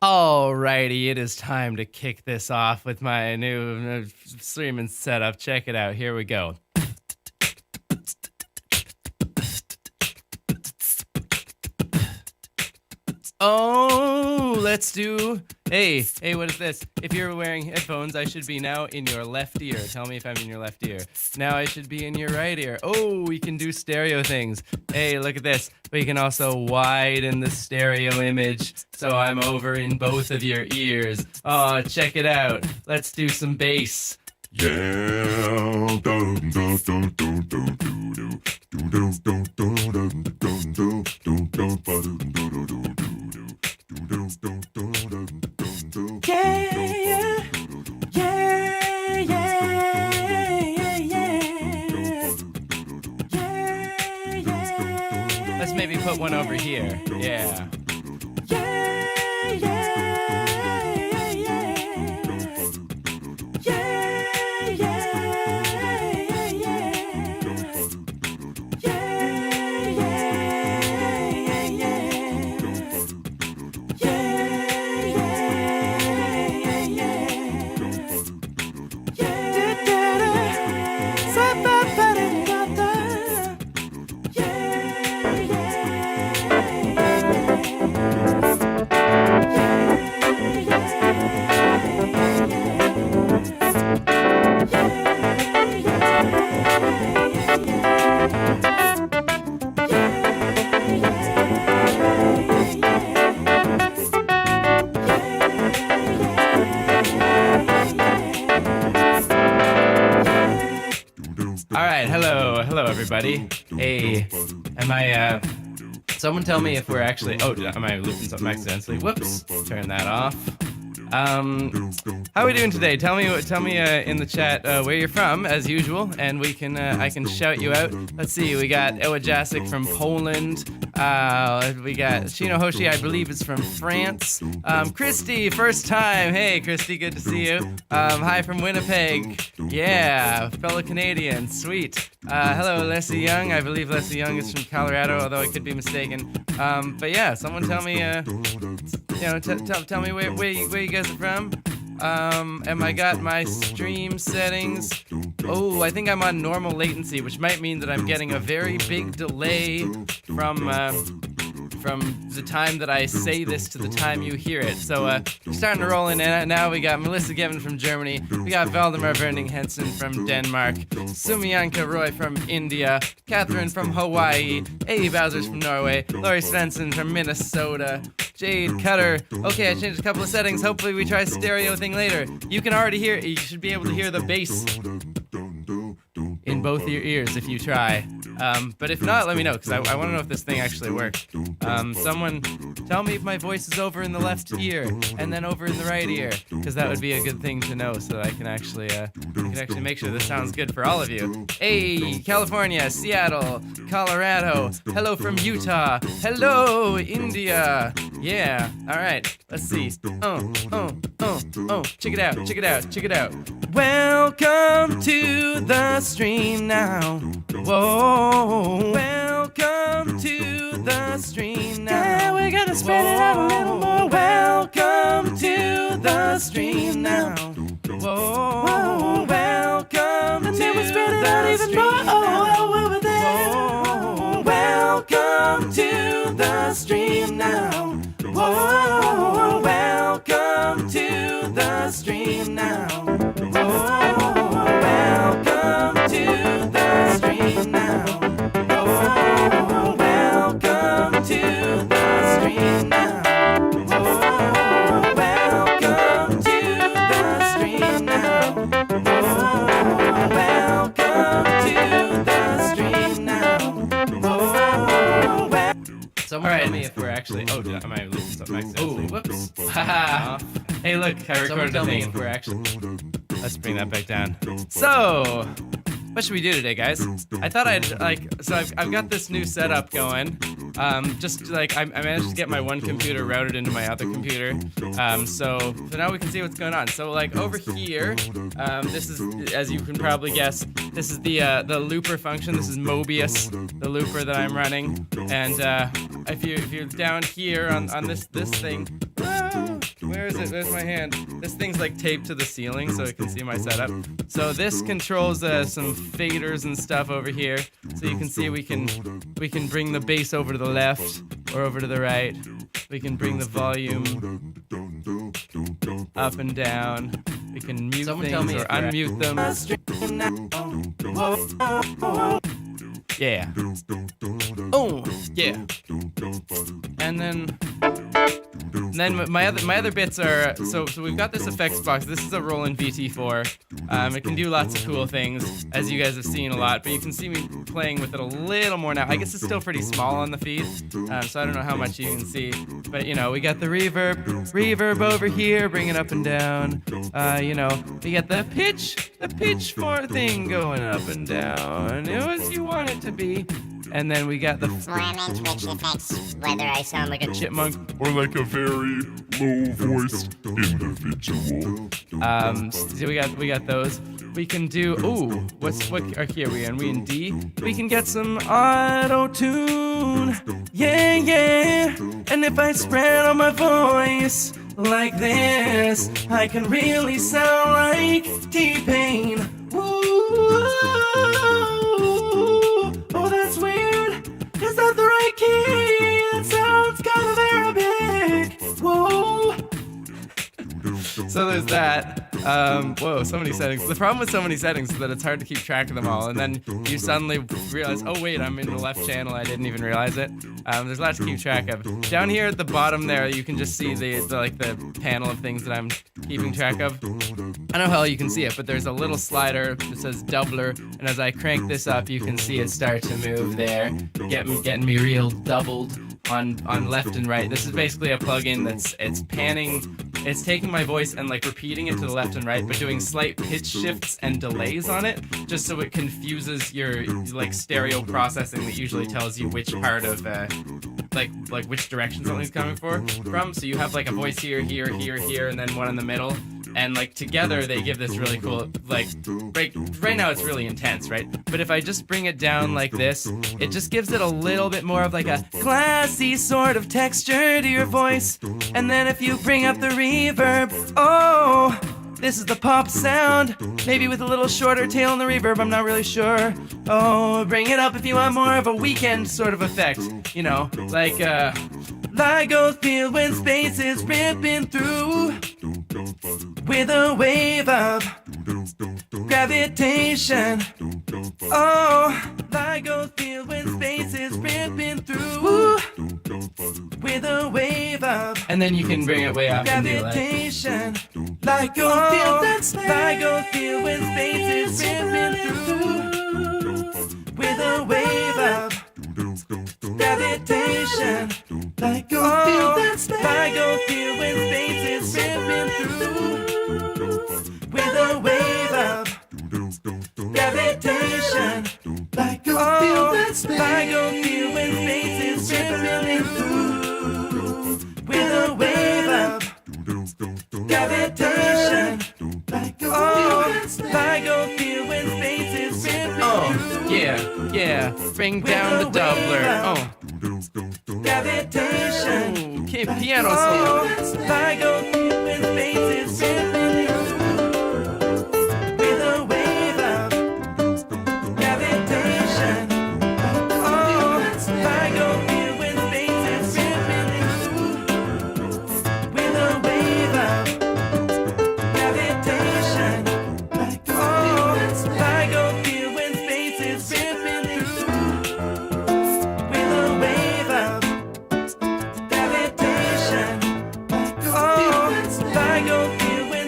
Alrighty, it is time to kick this off with my new streaming setup. Check it out. Here we go. Oh, let's do. Hey, what is this? If you're wearing headphones, I should be now in your left ear. Tell me if I'm in your left ear. Now I should be in your right ear. Oh, we can do stereo things. Hey, look at this. We can also widen the stereo image so I'm over in both of your ears. Oh, check it out. Let's do some bass. Yeah. Let's maybe put one over here. Yeah. Hello, everybody. Hey, am I, someone tell me if we're actually, am I looping something accidentally? Whoops, turn that off. How are we doing today? Tell me in the chat where you're from, as usual, and we can I can shout you out. Let's see, we got Ewajasic from Poland. We got Shino Hoshi, I believe is from France. Christy, first time. Hey, Christy, good to see you. Hi from Winnipeg. Yeah, fellow Canadian, sweet. Hello, Leslie Young. I believe Leslie Young is from Colorado, although I could be mistaken. But yeah, someone tell me, tell me where you guys are from. And I got my stream settings. Oh, I think I'm on normal latency, which might mean that I'm getting a very big delay from the time that I say this to the time you hear it. So, we're starting to roll in now. We got Melissa Gevin from Germany. We got Valdemar Verning Henson from Denmark. Sumiyanka Roy from India. Catherine from Hawaii. A. Bowser's from Norway. Laurie Svensson from Minnesota. Jade Cutter. Okay, I changed a couple of settings. Hopefully we try stereo thing later. You can already hear, you should be able to hear the bass in both your ears if you try. But if not, let me know, because I want to know if this thing actually works. Someone tell me if my voice is over in the left ear and then over in the right ear, because that would be a good thing to know, so that I can actually make sure this sounds good for all of you. Hey, California, Seattle, Colorado. Hello from Utah. Hello, India. Yeah. All right. Let's see. Check it out. Check it out. Check it out. Welcome to the stream now. Whoa. Welcome to the stream now. Yeah, we're gonna spread it out a little more. Welcome to the stream now. Whoa. Welcome and then we spread it out even more. Oh, over there. Whoa. Welcome to the stream now. Whoa. Welcome to the stream now. Whoa. Welcome to the stream now. Whoa. Welcome to the stream now. Whoa. Welcome to the stream now. Whoa. Welcome to the stream now. Whoa. Someone tell me if we're actually. Oh, am I losing something accidentally? Whoops. Haha. Hey, look, I recorded a thing. If we're actually. Let's bring that back down. So, what should we do today, guys? I thought I've got this new setup going. I managed to get my one computer routed into my other computer. So now we can see what's going on. So over here, this is, as you can probably guess, this is the looper function. This is Mobius, the looper that I'm running. And if you're down here on this thing, Where is it? There's my hand. This thing's like taped to the ceiling so it can see my setup. So this controls some faders and stuff over here. So you can see we can bring the bass over to the left or over to the right. We can bring the volume up and down. We can mute things or unmute them. Yeah. Oh, yeah. And then my other bits are so we've got this effects box. This is a Roland VT4. It can do lots of cool things, as you guys have seen a lot, but you can see me playing with it a little more now. I guess it's still pretty small on the feed, so I don't know how much you can see. But you know, we got the reverb over here, bring it up and down. You know, we got the pitch for thing going up and down. It was you want it to be. And then we got the Environment which affects whether I sound like a chipmunk. Or like a very low-voiced individual. So we got those. We can do what key are we in? We in D? We can get some auto-tune. Yeah. And if I spread on my voice like this, I can really sound like T-Pain. Oh, that's weird. Is that the right key? That sounds kind of Arabic. Whoa. So there's that. Whoa, so many settings. The problem with so many settings is that it's hard to keep track of them all, and then you suddenly realize, oh wait, I'm in the left channel. I didn't even realize it. There's lots to keep track of. Down here at the bottom there, you can just see the panel of things that I'm keeping track of. I don't know how you can see it, but there's a little slider that says doubler, and as I crank this up, you can see it start to move there, getting me real doubled on left and right. This is basically a plugin it's panning. It's taking my voice and like repeating it to the left and right, but doing slight pitch shifts and delays on it, just so it confuses your like stereo processing that usually tells you which part of like which direction something's coming from. So you have like a voice here, and then one in the middle, and like together they give this really cool like right now it's really intense, right? But if I just bring it down like this, it just gives it a little bit more of like a classy sort of texture to your voice. And then if you bring up the reverb, oh, this is the pop sound, maybe with a little shorter tail in the reverb, I'm not really sure. Oh, bring it up if you want more of a weekend sort of effect, you know, like LIGO feel when space is ripping through with a wave of gravitation. Oh, LIGO feel when space is ripping through with a wave of, and then you can bring it way up gravitation. LIGO feel that space. LIGO feel when space is ripping through with a wave of gravitation. LIGO feel that space. LIGO feel when space is ripping through with a wave of gravitation. LIGO feel that space. LIGO feel when space is ripping through with a wave of gravitation. LIGO feel when space is ripping through. Oh, yeah. Bring down the doubler. Gravitation. Okay, piano solo. LIGO feel when space is ripping through with a wave of gravitation. LIGO feel when space is ripping through with a wave of gravitation. LIGO feel when space is ripping through with a wave of gravitation. LIGO feel when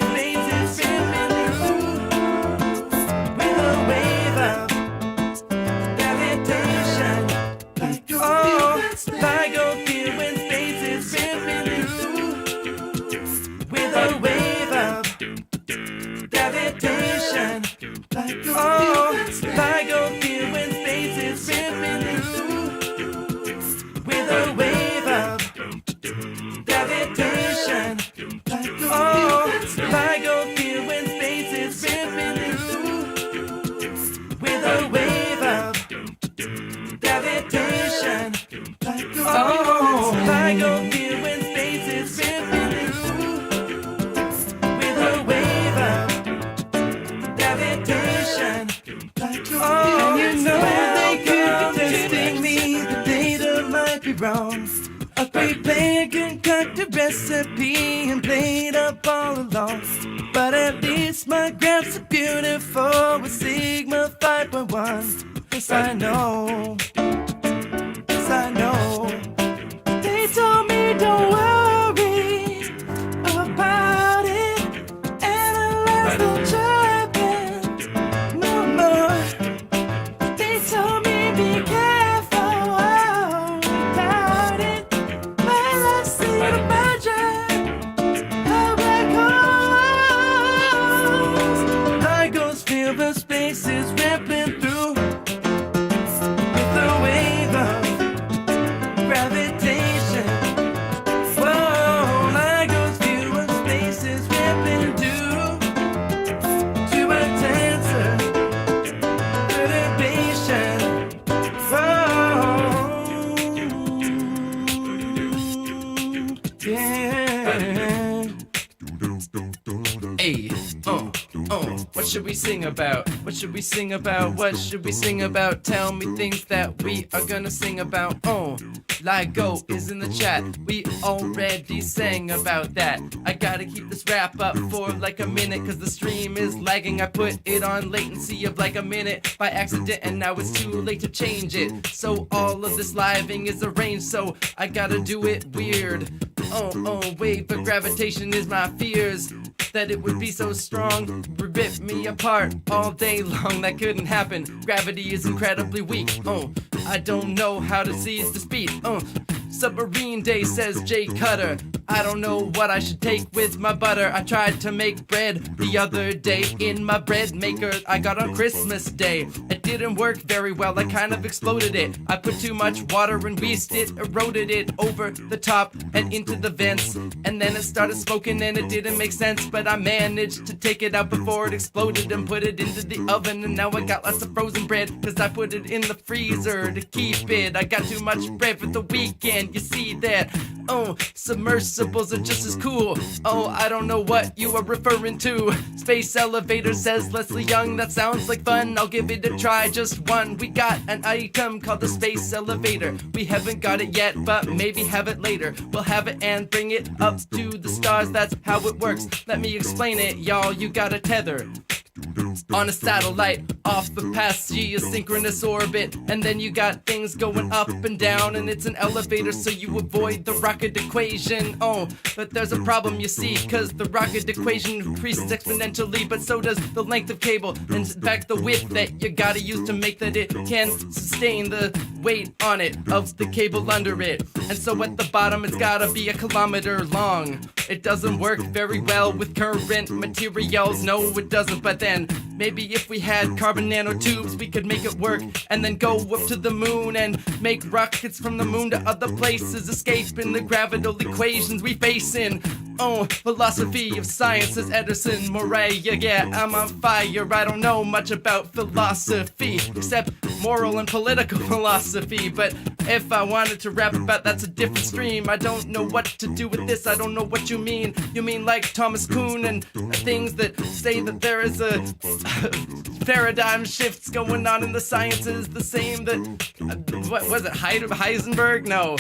song. A great player concocted recipe and played up all along. But at least my graphs are beautiful with Sigma 5.1. Yes, I know. Yes, I know. They told me don't worry about it. Analyze the judgment no more. They told me be careful about it. Well, I see the magic of black holes. Black holes fill the spaces rippling through with the wave of gravitation. Whoa, black holes fill the spaces rippling through to a tensor perturbation. Yeah. Hey, what should we sing about? What should we sing about? What should we sing about? Tell me things that we are gonna sing about. LIGO is in the chat. We already sang about that. I gotta keep this wrap up for like a minute, cause the stream is lagging. I put it on latency of like a minute by accident, and now it's too late to change it. So all of this living is arranged, so I gotta do it weird. Wave of gravitation is my fears. That it would be so strong, rip me apart all day long. That couldn't happen. Gravity is incredibly weak. I don't know how to seize the speed. Submarine day, says Jay Cutter. I don't know what I should take with my butter. I tried to make bread the other day in my bread maker I got on Christmas Day. It didn't work very well, I kind of exploded it. I put too much water and yeast, it eroded it over the top and into the vents. And then it started smoking and it didn't make sense, but I managed to take it out before it exploded and put it into the oven. And now I got lots of frozen bread, cause I put it in the freezer to keep it. I got too much bread for the weekend, you see that? Submersibles are just as cool. I don't know what you are referring to. Space elevator, says Leslie Young. That sounds like fun, I'll give it a try, just one. We got an item called the space elevator. We haven't got it yet, but maybe have it later. We'll have it and bring it up to the stars, that's how it works. Let me explain it, y'all. You got a tether on a satellite off a past geosynchronous orbit, and then you got things going up and down, and it's an elevator so you avoid the rocket equation. But there's a problem, you see, cause the rocket equation increases exponentially, but so does the length of cable, and in fact the width that you gotta use to make that it can sustain the weight on it of the cable under it. And so at the bottom it's gotta be 1 kilometer long. It doesn't work very well with current materials, no it doesn't, but then maybe if we had carbon nanotubes we could make it work, and then go up to the moon and make rockets from the moon to other places, escaping the gravitational equations we face in. Philosophy of science, says Edison Murray. Yeah, I'm on fire. I don't know much about philosophy except moral and political philosophy, but if I wanted to rap about that's a different stream. I don't know what to do with this, I don't know what you mean. You mean like Thomas Kuhn and things that say that there is a paradigm shifts going on in the sciences, the same that what was it, Heisenberg? No,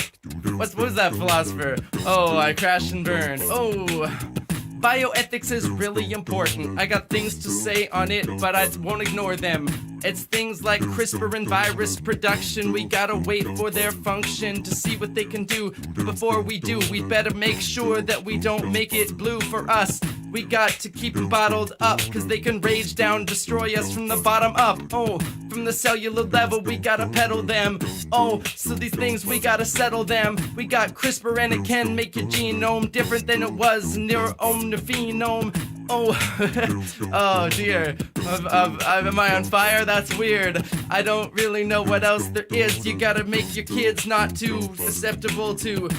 what was that philosopher? I crashed and burned. Bioethics is really important. I got things to say on it, but I won't ignore them. It's things like CRISPR and virus production. We gotta wait for their function to see what they can do. But before we do, we better make sure that we don't make it blue for us. We got to keep them bottled up, cause they can rage down, destroy us from the bottom up. From the cellular level, we gotta pedal them. So these things, we gotta settle them. We got CRISPR and it can make your genome different than it was in your own phenome. Oh dear, am I on fire? That's weird. I don't really know what else there is. You gotta make your kids not too susceptible to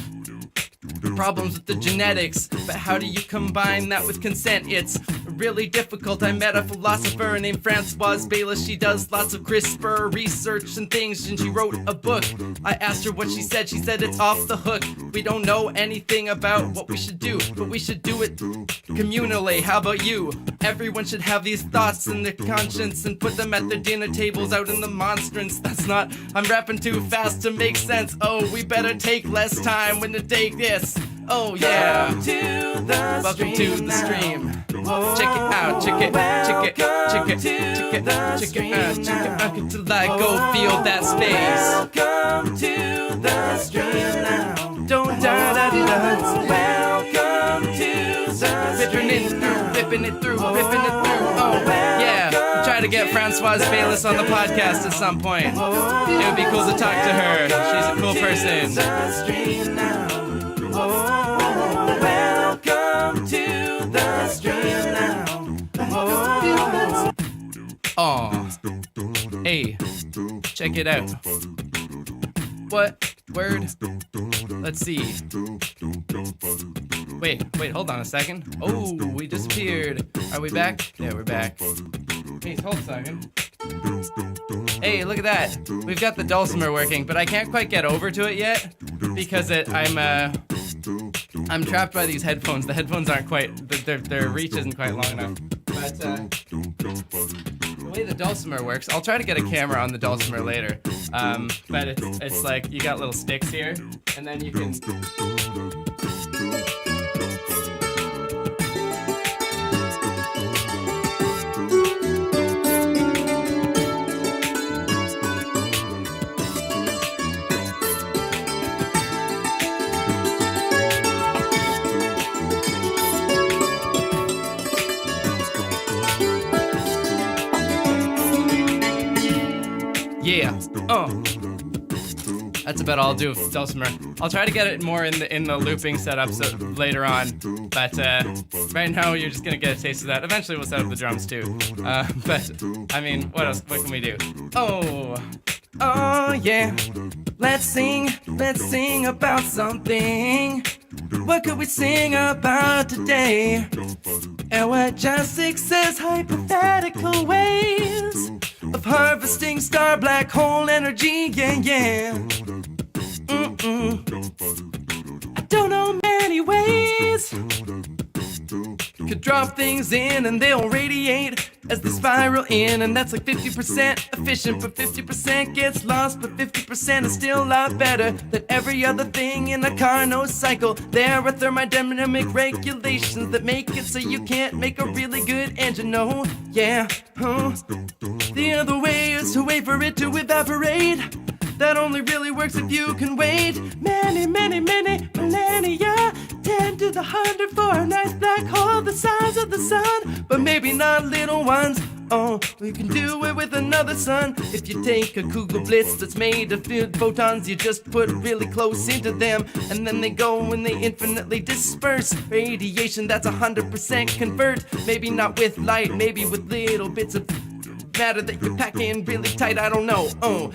problems with the genetics, but how do you combine that with consent? It's really difficult. I met a philosopher named Francoise Bayless. She does lots of CRISPR research and things, and she wrote a book. I asked her what she said. She said it's off the hook. We don't know anything about what we should do, but we should do it communally. How about you? Everyone should have these thoughts in their conscience and put them at their dinner tables out in the monstrance. That's not, I'm rapping too fast to make sense. Oh, we better take less time when to take this. Oh yeah. Welcome to the stream. Check it out, check it, check it, check it, check it, check it out, check it out till I go feel that space. Welcome to the stream now. Don't da-da-da-da. Welcome to the stream now. Ripping it through, ripping it through. Oh yeah. Try to get Francoise Bayless on the podcast at some point. It would be cool to talk to her. She's a cool person. Welcome to the stream now. Oh, hey, check it out. What word? Let's see. Wait, hold on a second. Oh, we disappeared. Are we back? Yeah, we're back. Hey, hold a second. Hey, look at that. We've got the dulcimer working, but I can't quite get over to it yet because I'm trapped by these headphones. The headphones aren't quite, their reach isn't quite long enough. But the way the dulcimer works, I'll try to get a camera on the dulcimer later. But it's like you got little sticks here, and then you can. Yeah. That's about all I'll do with dulcimer. I'll try to get it more in the looping setup later on, but right now you're just gonna get a taste of that. Eventually we'll set up the drums too. But I mean, what else? What can we do? Oh yeah. Let's sing about something. What could we sing about today? And what just says hypothetical ways of harvesting star black hole energy, yeah. I don't know many ways. Could drop things in and they'll radiate as they spiral in, and that's like 50% efficient, but 50% gets lost, but 50% is still a lot better than every other thing in a Carnot cycle. There are thermodynamic regulations that make it so you can't make a really good engine, no, yeah, The other way is to wait for it to evaporate. That only really works if you can wait many millennia, 10 to the 100 for a nice black hole the size of the sun, but maybe not little ones. Oh, you can do it with another sun. If you take a Kugelblitz that's made of filled photons, you just put really close into them, and then they go and they infinitely disperse. Radiation that's 100% convert. Maybe not with light, maybe with little bits of matter that you pack in really tight, I don't know. Oh,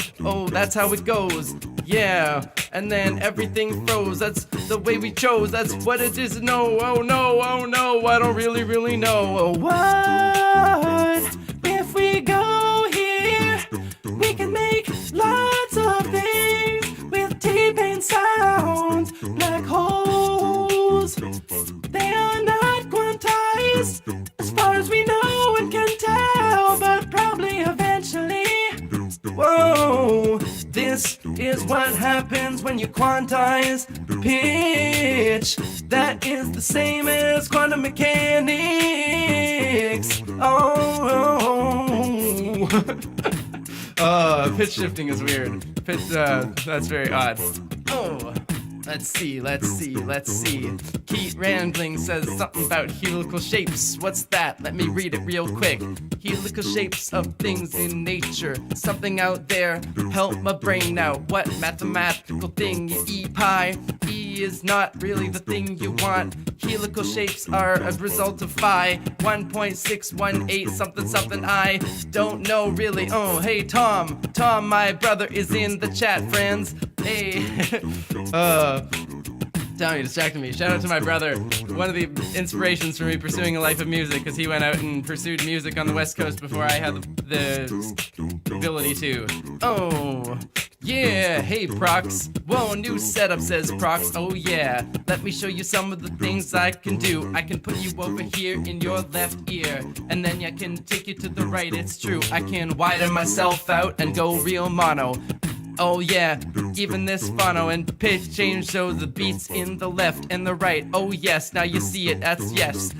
that's how it goes. Yeah, and then everything froze. That's the way we chose. That's what it is. No, oh no, I don't really know. Oh, what if we go here? We can make lots of things with T-Pain sounds. Black holes, they are not quantized as far as we know and can tell, but probably eventually. Whoa, this is what happens when you quantize pitch. That is the same as quantum mechanics. Pitch shifting is weird. That's very odd. Let's see. Keith Randling says something about helical shapes. What's that? Let me read it real quick. Helical shapes of things in nature. Something out there. Help my brain out. What mathematical thing? E pi. E is not really the thing you want. Helical shapes are a result of phi. 1.618 something. I don't know really. Oh, hey Tom, my brother is in the chat, friends. Hey, Tommy distracted me. Shout out to my brother. One of the inspirations for me pursuing a life of music, because he went out and pursued music on the West Coast before I had the ability to. Oh, yeah. Hey, Prox. Whoa, new setup, says Prox. Oh, yeah. Let me show you some of the things I can do. I can put you over here in your left ear, and then I can take you to the right. It's true. I can widen myself out and go real mono. Oh yeah, even this phono and pitch change so the beats in the left and the right. Oh yes, now you see it, that's yes.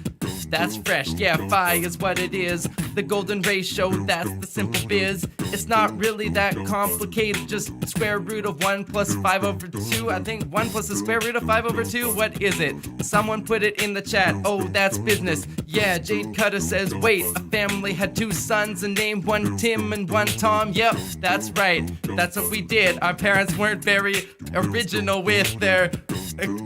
That's fresh, yeah, phi is what it is. The golden ratio, that's the simple biz. It's not really that complicated, just square root of 1 plus 5 over 2. I think 1 plus the square root of 5 over 2, what is it? Someone put it in the chat, oh, that's business. Yeah, Jade Cutter says, wait, a family had 2 sons and named one Tim and one Tom. Yep, that's right, that's what we did. Our parents weren't very original with their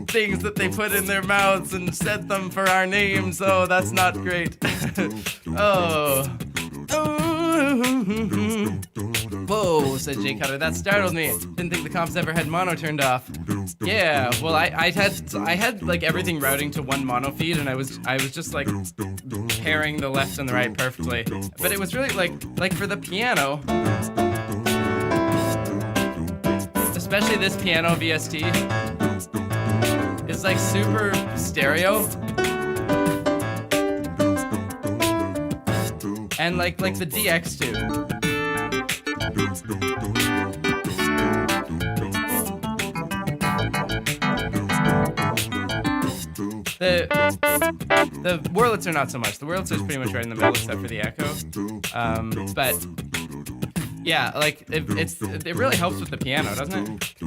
things that they put in their mouths and said them for our names, so that's not great. Oh. Whoa, said Jay Cutter. That startled me. Didn't think the comps ever had mono turned off. Yeah, well, I had like everything routing to one mono feed, and I was just like pairing the left and the right perfectly. But it was really like for the piano, especially this piano VST, it's like super stereo. And like the DX too. The Wurlitzer are not so much. The Wurlitzer is pretty much right in the middle except for the echo. But yeah, like it really helps with the piano, doesn't it?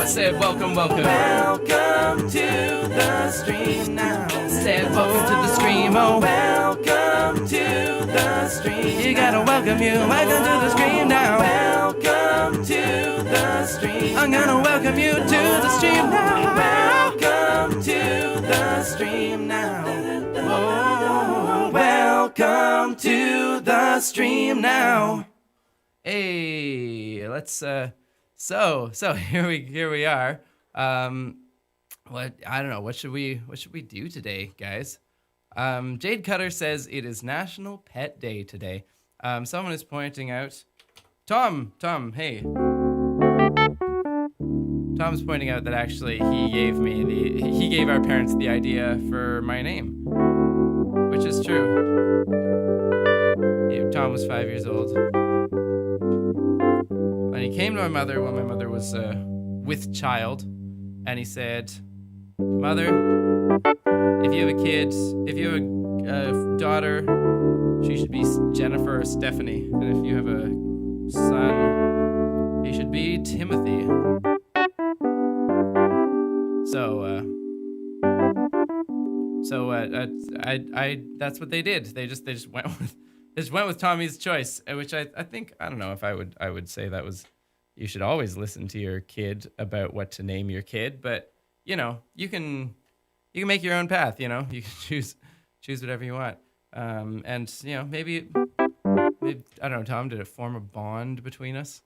Said welcome to the stream now. Said welcome to the stream, oh welcome to the stream. You gotta welcome to the stream now. Welcome to the stream. I'm gonna welcome you to the stream now. Welcome to the stream now. Oh, welcome to the stream now. Hey, let's So here we are. What I don't know. What should we do today, guys? Jade Cutter says it is National Pet Day today. Someone is pointing out. Tom, hey. Tom's pointing out that actually he gave our parents the idea for my name, which is true. Tom was 5 years old. And he came to my mother when my mother was with child, and he said, "Mother, if you have a kid, if you have a daughter, she should be Jennifer or Stephanie, and if you have a son, he should be Timothy." I that's what they did. They just went with Tommy's choice, which I think, I don't know if I would say that was, you should always listen to your kid about what to name your kid, but you can make your own path, you can choose whatever you want. And maybe I don't know, Tom, did it form a bond between us?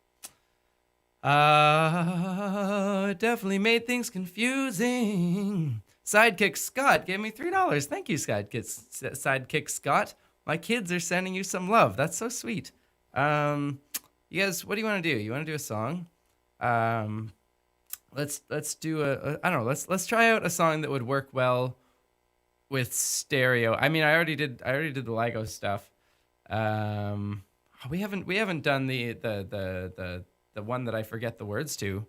It definitely made things confusing. Sidekick Scott gave me $3. Thank you, Sidekick Scott. My kids are sending you some love. That's so sweet. You guys, what do you want to do? You want to do a song? let's do I don't know. Let's try out a song that would work well with stereo. I mean, I already did the Lego stuff. We haven't done the one that I forget the words to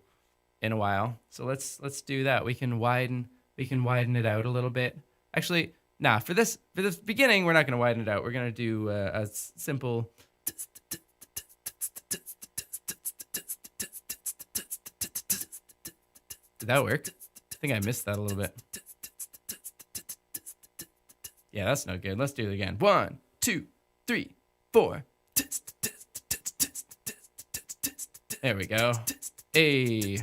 in a while. So let's do that. We can widen it out a little bit. Actually, nah, for this beginning, we're not going to widen it out. We're going to do a simple. Did that work? I think I missed that a little bit. Yeah, that's no good. Let's do it again. 1, 2, 3, 4. There we go. Hey.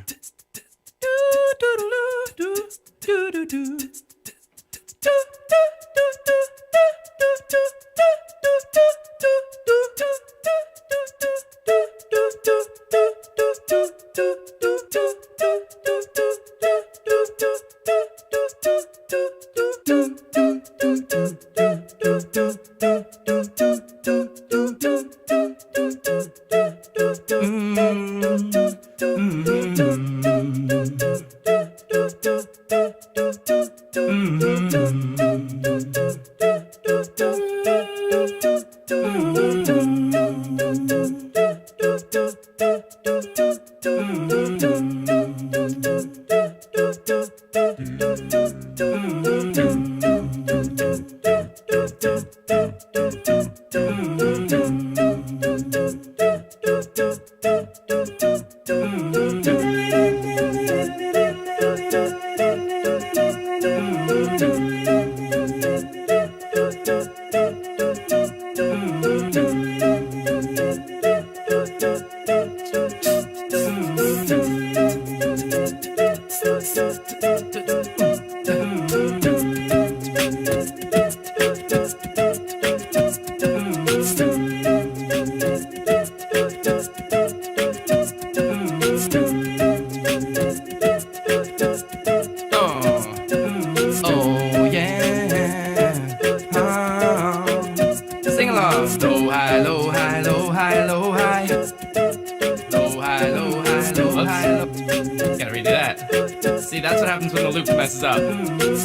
See, that's what happens when the loop messes up.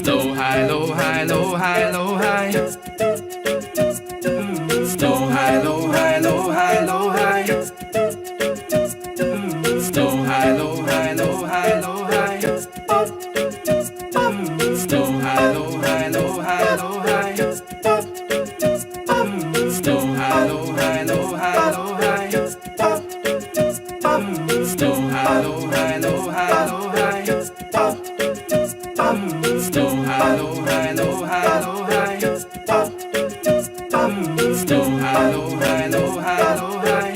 Low, high, low, high, low, high, low, high. Low, high, low, high, low, high, low, high. Low, high, low, high, low, high, low, high. Low, high, low, high, low, high, low, high. Low, high, low, high, low, high, low, high. Low, high, low, high, low, high, low, high. Low, high, low, high, low, high, low, high. Low, high, low, high, low, high, low, high.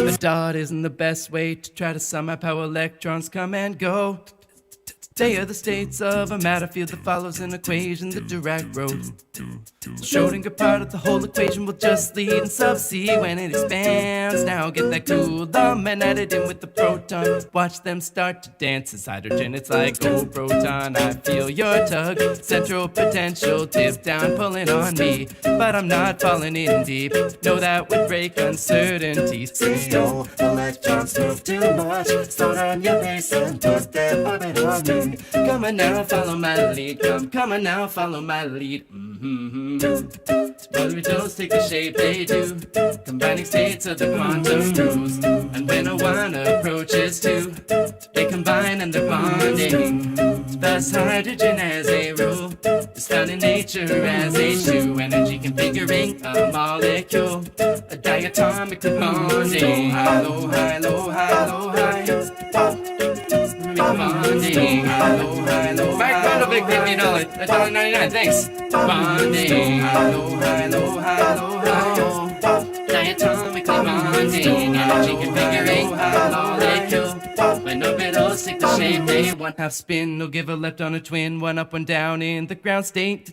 A dot isn't the best way to try to sum up how electrons come and go. They are the states of a matter field that follows an equation the Dirac wrote. The Schrodinger part of the whole equation will just lead in sub C when it expands. Now get that Coulomb and add it in with the proton. Watch them start to dance as hydrogen. It's like, oh proton, I feel your tug. Central potential dip down pulling on me, but I'm not falling in deep. No, that would break uncertainty. Say, oh, electrons move too much. Slow down your pace and put that orbit on me. Come on now, follow my lead. Come on now, follow my lead. Orbitals take the shape they do, combining states of the quantum rules. And when a one approaches two, they combine and they're bonding. Thus hydrogen as a rule is found in nature as H2. Energy configuring a molecule, a diatomic bonding. Low, high, low, high, low, high, low, high. Bonding. Low, high, low, Mark Vanderbeek gave me $1.99, thanks. Bonding. Low, high, low, high, low, high. Diatomically bonding. Energy configuring a molecule. When orbitals take the shape they want. Half spin will give a lepton a twin. One up, one down in the ground state.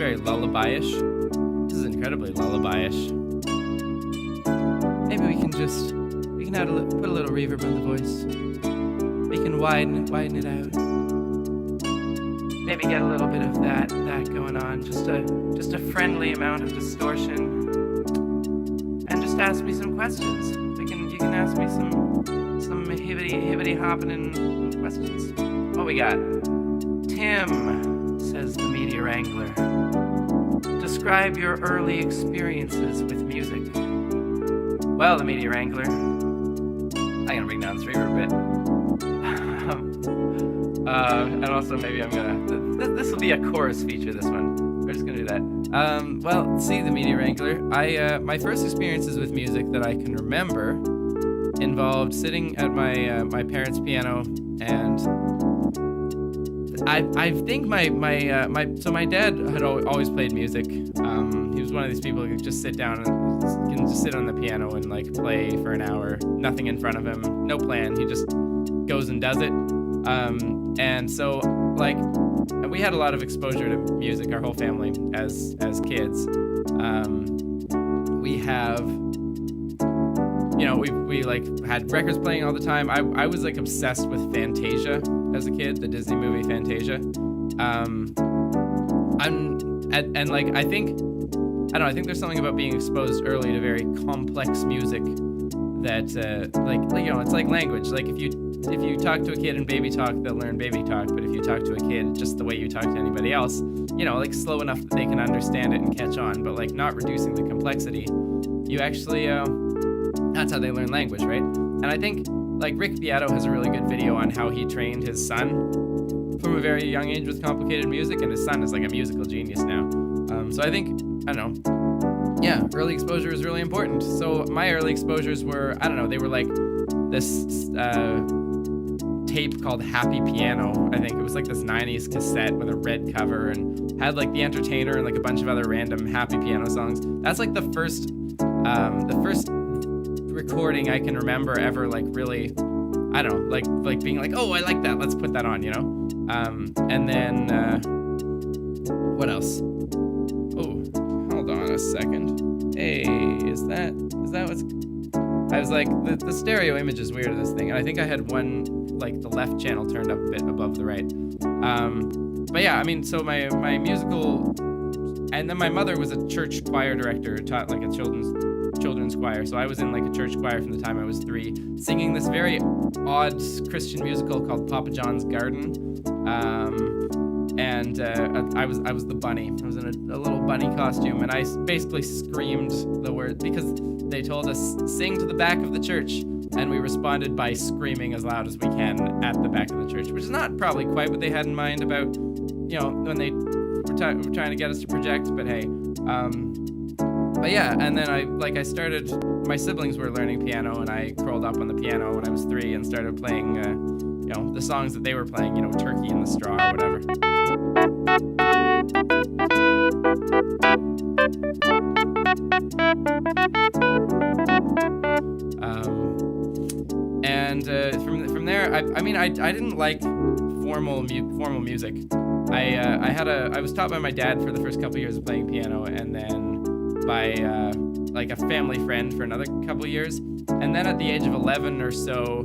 very lullaby-ish. This is incredibly lullaby-ish. Maybe we can put a little reverb on the voice. We can widen it out. Maybe get a little bit of that going on. Just a friendly amount of distortion. And just ask me some questions. You can ask me some hibbity hopping and questions. What we got? Tim, says the Media Wrangler. Describe your early experiences with music. Well, the Media Wrangler, I'm gonna bring down this reverb a bit. And also maybe I'm gonna, this will be a chorus feature, this one. We're just gonna do that. Well, see, the Media Wrangler, my first experiences with music that I can remember involved sitting at my parents' piano, and I think my dad had always played music. He was one of these people who could just sit down and can just sit on the piano and like play for an hour, nothing in front of him, no plan. He just goes and does it. And so like we had a lot of exposure to music, our whole family as kids. We have, you know, we like had records playing all the time. I was like obsessed with Fantasia as a kid, the Disney movie Fantasia. And like I think there's something about being exposed early to very complex music that like you know, it's like language. Like if you talk to a kid in baby talk, they'll learn baby talk. But if you talk to a kid just the way you talk to anybody else, you know, like slow enough that they can understand it and catch on, but like not reducing the complexity, you actually that's how they learn language, right? And I think like Rick Beato has a really good video on how he trained his son from a very young age with complicated music, and his son is like a musical genius now. So I think, I don't know, yeah, early exposure is really important. So my early exposures were, I don't know, they were like this tape called Happy Piano. I think it was like this 90s cassette with a red cover and had like The Entertainer and like a bunch of other random Happy Piano songs. That's like the first recording I can remember ever like really, I don't know, like being like, oh, I like that, let's put that on, you know? And then, what else? Oh, hold on a second. Hey, is that what's... I was like, the stereo image is weird of this thing, and I think I had one, like the left channel turned up a bit above the right. But yeah, I mean, so my musical, and then my mother was a church choir director, taught like a children's choir, so I was in like a church choir from the time I was 3, singing this very odd Christian musical called Papa John's Garden. And I was the bunny. I was in a little bunny costume, and I basically screamed the word because they told us sing to the back of the church, and we responded by screaming as loud as we can at the back of the church, which is not probably quite what they had in mind about, you know, when they were trying to get us to project. But hey, but yeah, and then I started. My siblings were learning piano, and I curled up on the piano when I was 3 and started playing, you know, the songs that they were playing, you know, Turkey in the Straw or whatever. And from there, I mean, I didn't like formal music. I was taught by my dad for the first couple years of playing piano, and then by like a family friend for another couple years. And then at the age of 11 or so,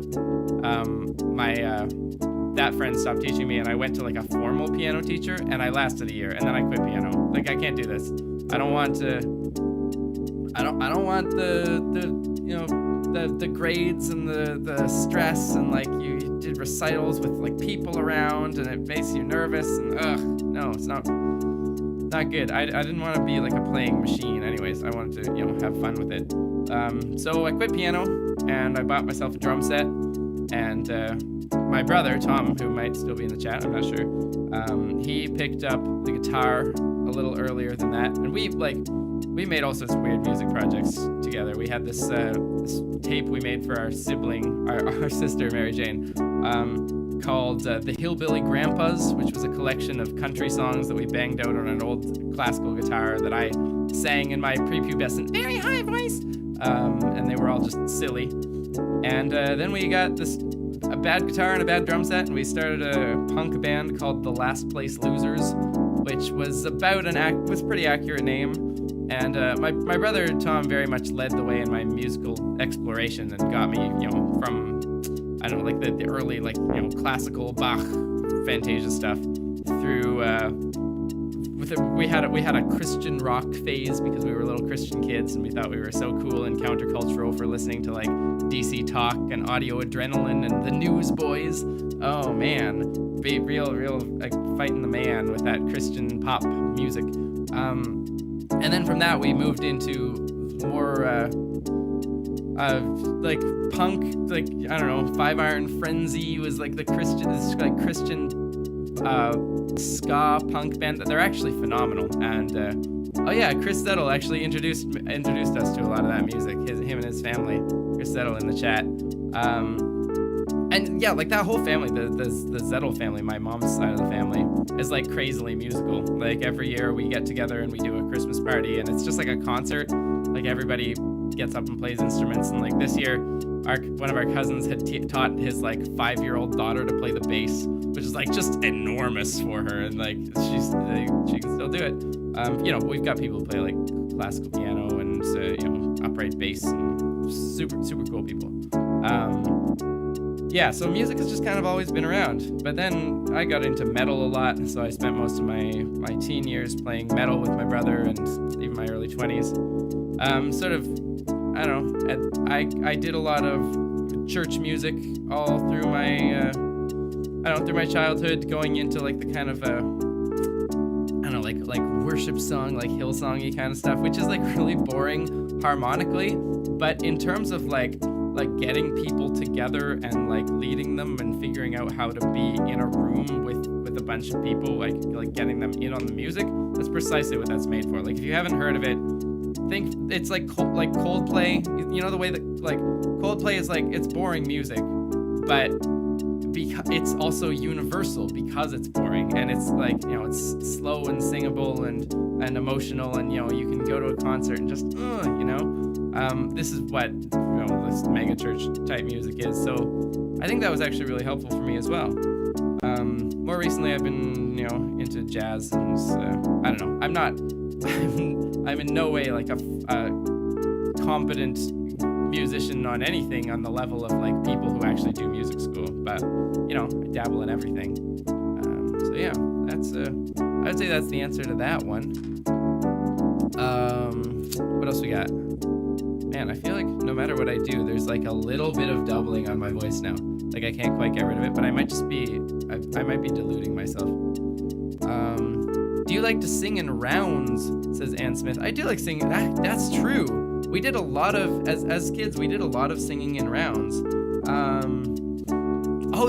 that friend stopped teaching me, and I went to like a formal piano teacher, and I lasted a year, and then I quit piano. Like, I can't do this. I don't want the you know, the grades and the stress, and like you did recitals with like people around, and it makes you nervous, and no, it's not good. I didn't want to be like a playing machine. Anyways, I wanted to, you know, have fun with it. So I quit piano, and I bought myself a drum set, and my brother Tom, who might still be in the chat, I'm not sure, he picked up the guitar a little earlier than that, and we made all sorts of weird music projects together. We had this tape we made for our sibling, our sister Mary Jane, called The Hillbilly Grandpas, which was a collection of country songs that we banged out on an old classical guitar that I sang in my prepubescent very high voice, and they were all just silly. And then we got a bad guitar and a bad drum set, and we started a punk band called The Last Place Losers, which was about was pretty accurate name. And my brother Tom very much led the way in my musical exploration and got me, from I don't know, like the early classical Bach, Fantasia stuff through. We had a Christian rock phase because we were little Christian kids and we thought we were so cool and countercultural for listening to like DC Talk and Audio Adrenaline and the Newsboys. Oh man, be real like fighting the man with that Christian pop music. And then from that we moved into more like punk, like I don't know, Five Iron Frenzy was like this Christian ska punk band. They're actually phenomenal. And Chris Settle actually introduced us to a lot of that music. Him and his family. Chris Settle in the chat. And yeah, like that whole family, the Zettel family, my mom's side of the family, is like crazily musical. Like every year we get together and we do a Christmas party, and it's just like a concert. Like everybody gets up and plays instruments. And like this year, one of our cousins had taught his like 5-year-old daughter to play the bass, which is like just enormous for her, and like she can still do it. We've got people who play like classical piano and upright bass, and super cool people. So music has just kind of always been around. But then I got into metal a lot, so I spent most of my teen years playing metal with my brother and even my early 20s. I don't know, I did a lot of church music all through my through my childhood, going into like the kind of like worship song, like Hillsong-y kind of stuff, which is like really boring harmonically, but in terms of like getting people together and like leading them and figuring out how to be in a room with a bunch of people, like getting them in on the music, that's precisely what that's made for. Like if you haven't heard of it, think it's like Coldplay. You know the way that like Coldplay is like, it's boring music, but it's also universal because it's boring, and it's like, it's slow and singable and emotional, and you can go to a concert and just this is what this mega church type music is. So I think that was actually really helpful for me as well. More recently I've been into jazz, and I don't know, I'm in no way like a competent musician on anything on the level of like people who actually do music school, but I dabble in everything. That's I would say that's the answer to that one. What else we got? Man, I feel like no matter what I do, there's like a little bit of doubling on my voice now. Like I can't quite get rid of it, but I might just be I might be deluding myself. Do you like to sing in rounds? Says Ann Smith. I do like singing. That's true. We did a lot of, as kids, we did a lot of singing in rounds.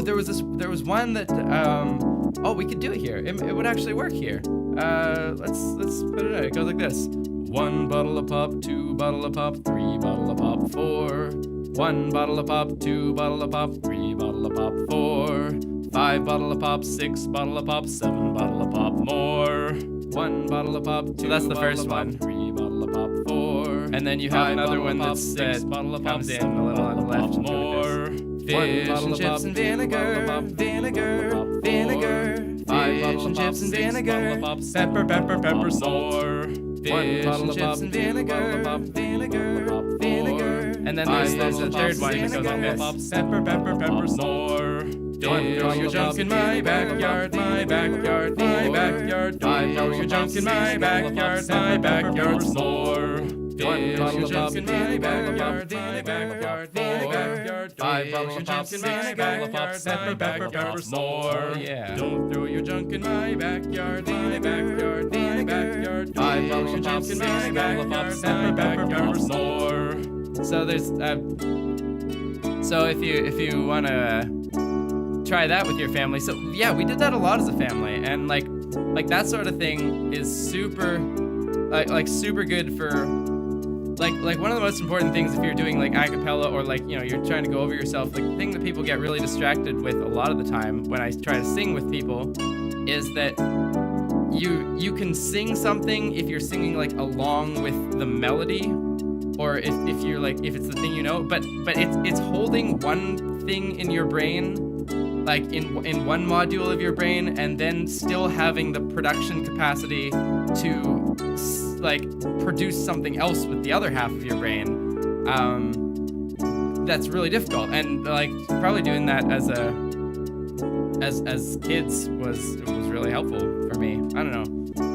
There was one that, we could do it here. It would actually work here. Let's put it out. It goes like this. 1 bottle of pop, 2 bottle of pop, 3 bottle of pop, 4. 1 bottle of pop, 2 bottle of pop, 3 bottle of pop, 4. 5 bottle of pop, 6 bottle of pop, 7 bottle of pop, more. 1 bottle of pop, 2 so that's the first one. 3 bottle of pop, 4. And then you have another one that comes in a little on the left. More. Fish and chips and vinegar, vinegar, vinegar. Fish and chips and vinegar, pepper, pepper, pepper, salt. Fish and chips and vinegar, vinegar, vinegar. And then there's a third one that goes like this. Pepper, pepper, pepper, salt. Don't throw your junk in my backyard, my backyard, my backyard. Don't throw your junk in my backyard, my backyard, more. Don't throw your junk in my backyard, my backyard, my backyard. Don't throw your junk in my backyard, my backyard, more. Yeah. Don't throw your junk in my backyard, my backyard, my backyard. Don't throw your junk in my backyard, my backyard, more. So there's so if you wanna try that with your family. So yeah, we did that a lot as a family, and like that sort of thing is super like super good for like one of the most important things if you're doing like a cappella or like you're trying to go over yourself. Like the thing that people get really distracted with a lot of the time when I try to sing with people is that you can sing something if you're singing like along with the melody, or if you're like if it's the thing but it's holding one thing in your brain like in one module of your brain, and then still having the production capacity to like produce something else with the other half of your brain. That's really difficult, and like probably doing that as kids was really helpful for me. I don't know.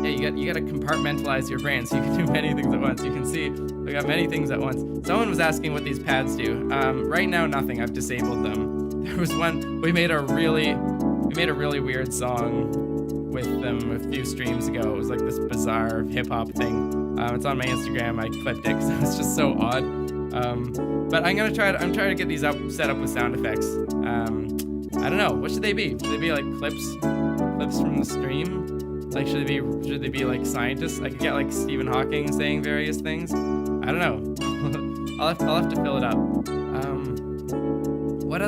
Yeah, you got to compartmentalize your brain so you can do many things at once. You can see we got many things at once. Someone was asking what these pads do. Right now, nothing. I've disabled them. There was one we made a really weird song with them a few streams ago. It was like this bizarre hip hop thing. It's on my Instagram. I clipped it because it was just so odd. But I'm trying to get these set up with sound effects. I don't know. What should they be? Should they be like clips from the stream? Like should they be like scientists? I could get like Stephen Hawking saying various things. I don't know. I'll have to fill it up. What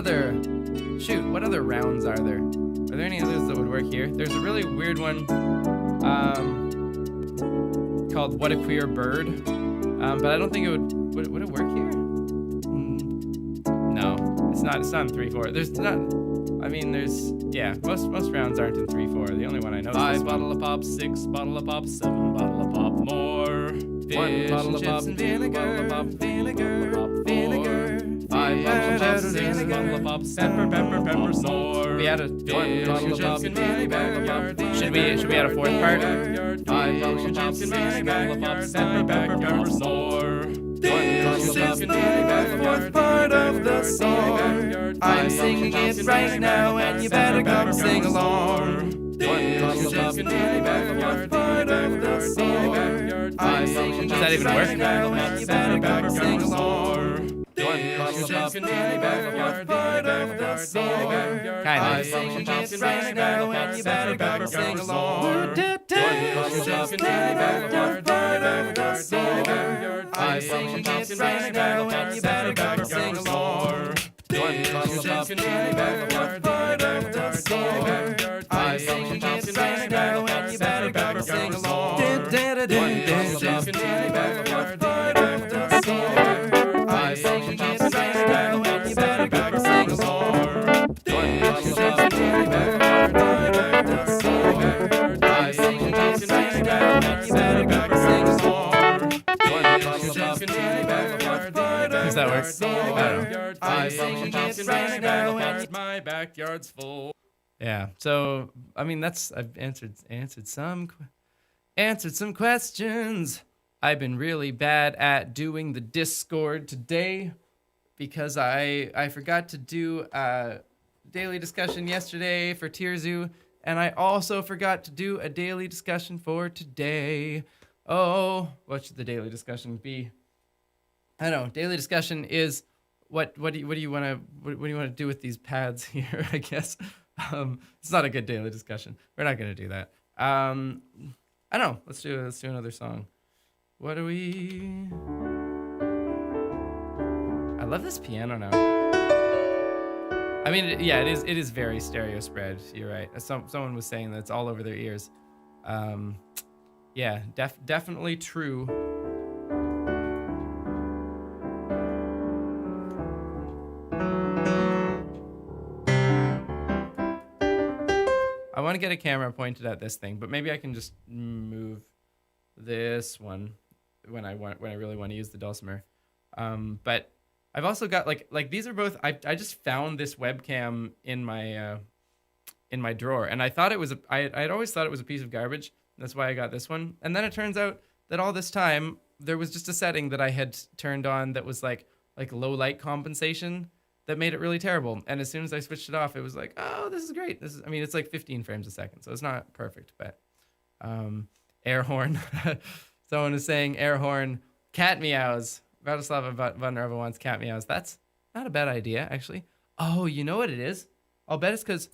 other rounds are there? Are there any others that would work here? There's a really weird one called What a Queer Bird. But I don't think it would it work here? No, it's not in 3/4. There's not. I mean, most rounds aren't in 3/4. The only one I know is 5 bottle of pop, 6 bottle of pop, 7 bottle of pop more. 1 bottle of pop, vinegar, 5 bottle of pop, 6 bottle of pop, pepper more. We add a 1 bottle of pop, vinegar. Should we add a 4th part? 5 bottle of pop, 6 bottle of pop, pepper more. This is the 4th part of the song. I'm singing it right now, and you better come sing along. This is the 4th part of the song. I'm singing it right now, and you better come sing along. This is the 4th part of the song. I'm singing it right now, and you better come sing along. This is the 4th part of the song. I'm singing it right now, and you better come sing along. This is the 4th part of the song. I'm singing it right now, and you better come sing along. This is the 4th part of the song. I'm singing it right now, and you better come sing along. This is the 4th part of the song. I'm singing it right now, and you better come sing along. Does that work? I don't know. I'm singing it right now, and my backyard's full. Yeah. So I mean, I've answered some questions. I've been really bad at doing the Discord today because I forgot to do a daily discussion yesterday for Tier Zoo, and I also forgot to do a daily discussion for today. Oh, what should the daily discussion be? I don't know. Daily discussion is what do you want to do with these pads here? I guess it's not a good daily discussion. We're not gonna do that. I don't know. Let's do another song. What do we? I love this piano now. I mean, it is very stereo spread. You're right. Someone was saying that it's all over their ears. Yeah, definitely true. I want to get a camera pointed at this thing, but maybe I can just move this one when I really want to use the dulcimer. But I've also got like these are both. I just found this webcam in my drawer, and I thought it was I'd always thought it was a piece of garbage. That's why I got this one. And then it turns out that all this time there was just a setting that I had turned on that was like low light compensation that made it really terrible. And as soon as I switched it off, it was like, oh, this is great. It's like 15 frames a second, so it's not perfect, but air horn. Someone is saying air horn, cat meows. Vladislava Vanarva wants cat meows. That's not a bad idea, actually. Oh, you know what it is? I'll bet it's because,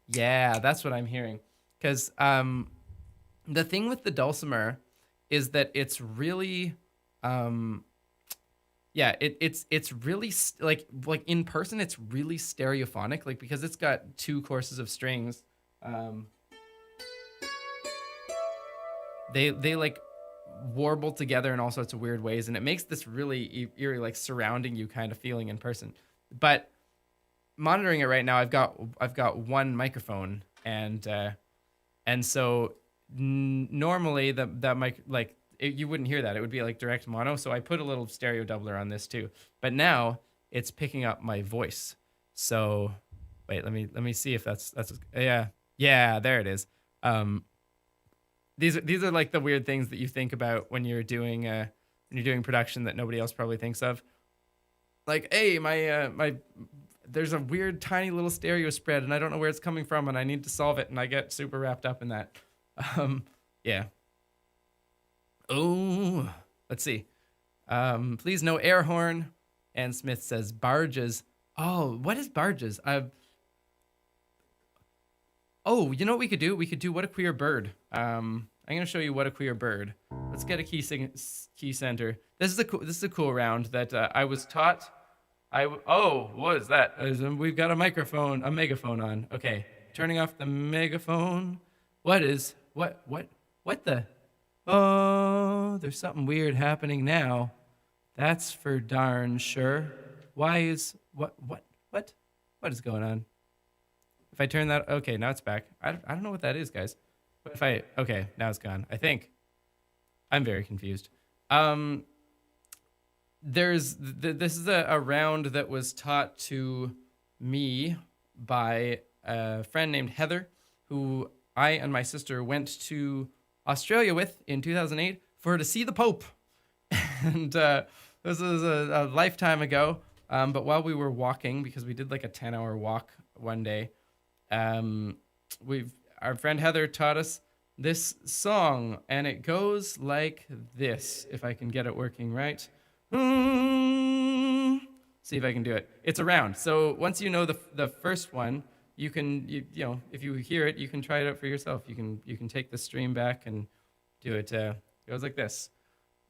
yeah, that's what I'm hearing. Because the thing with the dulcimer is that it's really, it's really like in person, it's really stereophonic, like because it's got 2 courses of strings. They like warble together in all sorts of weird ways, and it makes this really eerie, like surrounding you kind of feeling in person. But monitoring it right now, I've got one microphone, and so normally that mic, like you wouldn't hear that. It would be like direct mono. So I put a little stereo doubler on this too. But now it's picking up my voice. So wait, let me see if that's yeah, there it is. These are like the weird things that you think about when you're doing production that nobody else probably thinks of. Like, hey, my there's a weird tiny little stereo spread and I don't know where it's coming from and I need to solve it, and I get super wrapped up in that. Yeah. Oh, let's see. Please no air horn. And Smith says barges. Oh, what is barges? Oh, you know what we could do? We could do What a Queer Bird. I'm gonna show you What a Queer Bird. Let's get a key center. This is a cool round that I was taught. Oh, what is that? We've got a megaphone on. Okay, turning off the megaphone. What the? Oh, there's something weird happening now. That's for darn sure. Why is what is going on? If I turn that, okay, now it's back. I don't know what that is, guys. But okay, now it's gone. I think. I'm very confused. This is a round that was taught to me by a friend named Heather, who I and my sister went to Australia with in 2008 for her to see the Pope. And this was a lifetime ago. But while we were walking, because we did like a 10-hour walk one day, our friend Heather taught us this song, and it goes like this, if I can get it working right. See if I can do it. It's a round. So once you know the first one, you can if you hear it, you can try it out for yourself. You can take the stream back and do it. It goes like this.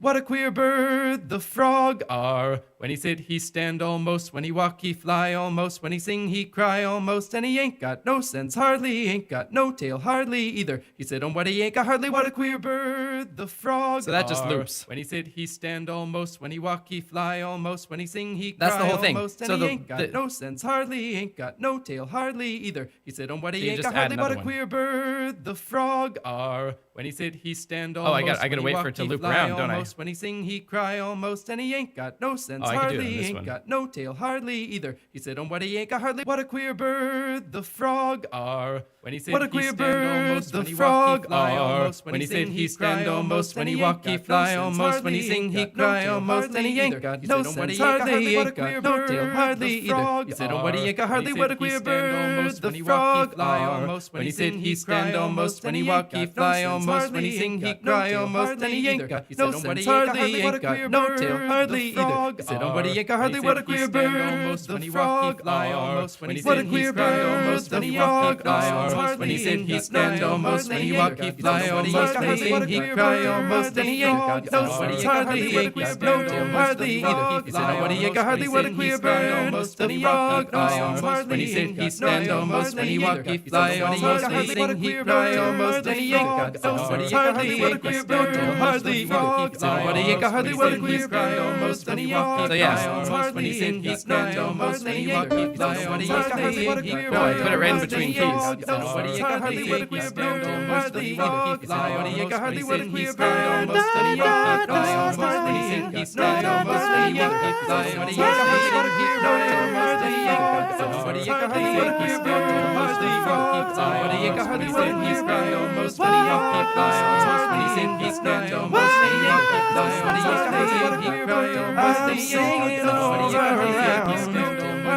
What a queer bird the frog are. When he sit, he stand almost. When he walk, he fly almost. When he sing, he cry almost. And he ain't got no sense hardly. Ain't got no tail hardly either. He said on what he ain't got hardly. What a queer bird the frog So that just loops. When he sit, he stand almost. When he walk, he fly almost. When he sing, he cry That's the whole thing. almost. And So he the- ain't got the- no sense hardly. Ain't got no tail hardly either. He said on what So he you ain't just got add hardly. What a another one. queer bird the frog are. When he sit, he stand almost. Oh, I gotta When he wait for walk, it to he loop fly around, don't I? almost. When he sing, he cry almost. And he ain't got no sense Oh, I can do it on hardly. this Ain't one. got no tail hardly either. He said on what he ain't got hardly. What a queer bird the frog are. When he said What a he queer stand bird almost. the When he walk, frog he fly are. almost. When he said he stand almost. When he walk, he fly almost. When he sing, he cry almost. And he ain't got no sense hardly. Ain't got no tail hardly either. He said on what he ain't got hardly. What a queer bird the frog are. When he said he stand almost. When he walk, he fly almost. When he sing, he cry almost. And he ain't got no sense hardly. Ain't got no tail hardly either. He said on what he ain't got hardly. What a queer bird the frog are. When he said he stand almost. When he walk, he fly almost. When he said he stand almost. When he walk, he fly almost. When he sing, he cry almost. And he ain't got no sense hardly. Ain't got no tail hardly either. He said on what he ain't got hardly. What a queer bird the frog are. When he said he stand almost. When he walk, he fly almost. When he sing, he cry almost. And he ain't got no sense hardly. Ain't got no tail hardly. He said on what he ain't got hardly. What a queer bird almost. When he walk, So he yeah. fly almost. When he sing, he cry almost. When he walk, he fly almost. No, I put it right in between keys.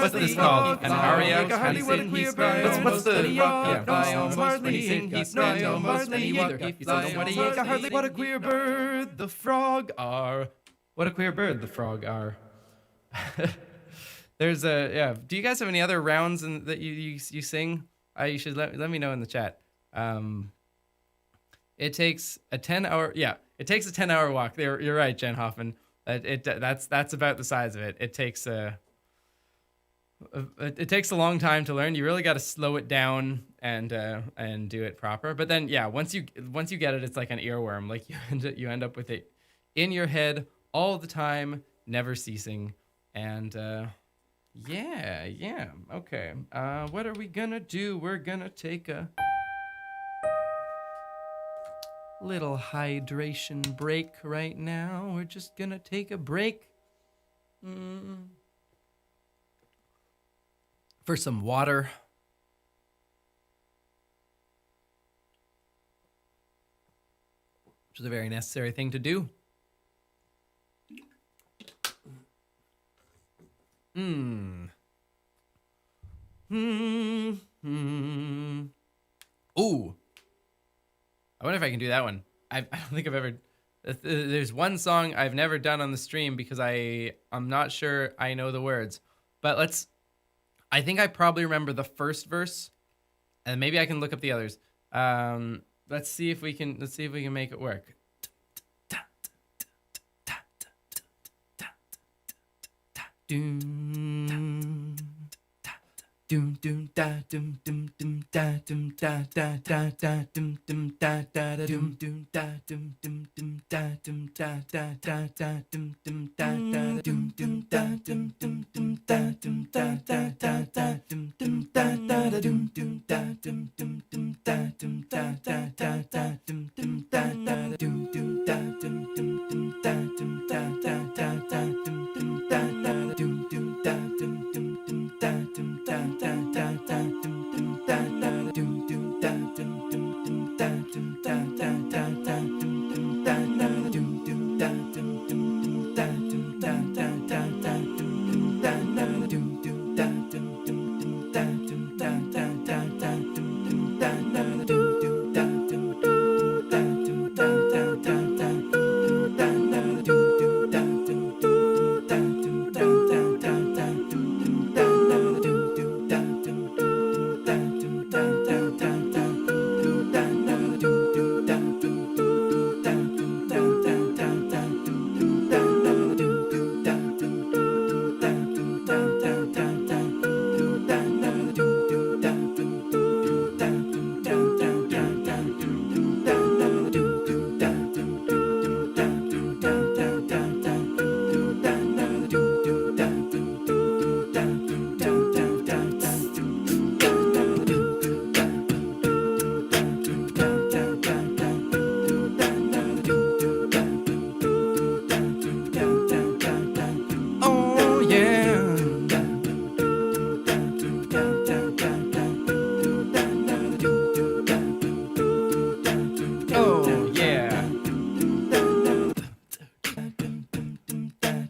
What's this called? An aria? What's the? What a queer bird the frog are. What a queer bird the frog are. There's Do you guys have any other rounds that you sing? You should let me know in the chat. It takes a 10-hour. Yeah, it takes a 10-hour walk. You're right, Jen Hoffman. That's about the size of it. It takes it takes a long time to learn. You really got to slow it down and do it proper. But then, yeah, once you get it, it's like an earworm. Like you end up with it in your head all the time, never ceasing. And Yeah. Okay. What are we gonna do? We're gonna take a little hydration break right now. We're just gonna take a break. For some water. Which is a very necessary thing to do. Ooh. I wonder if I can do that one. I don't think I've ever... There's one song I've never done on the stream because I'm not sure I know the words. But let's... I think I probably remember the first verse. And maybe I can look up the others. Let's see if we can make it work.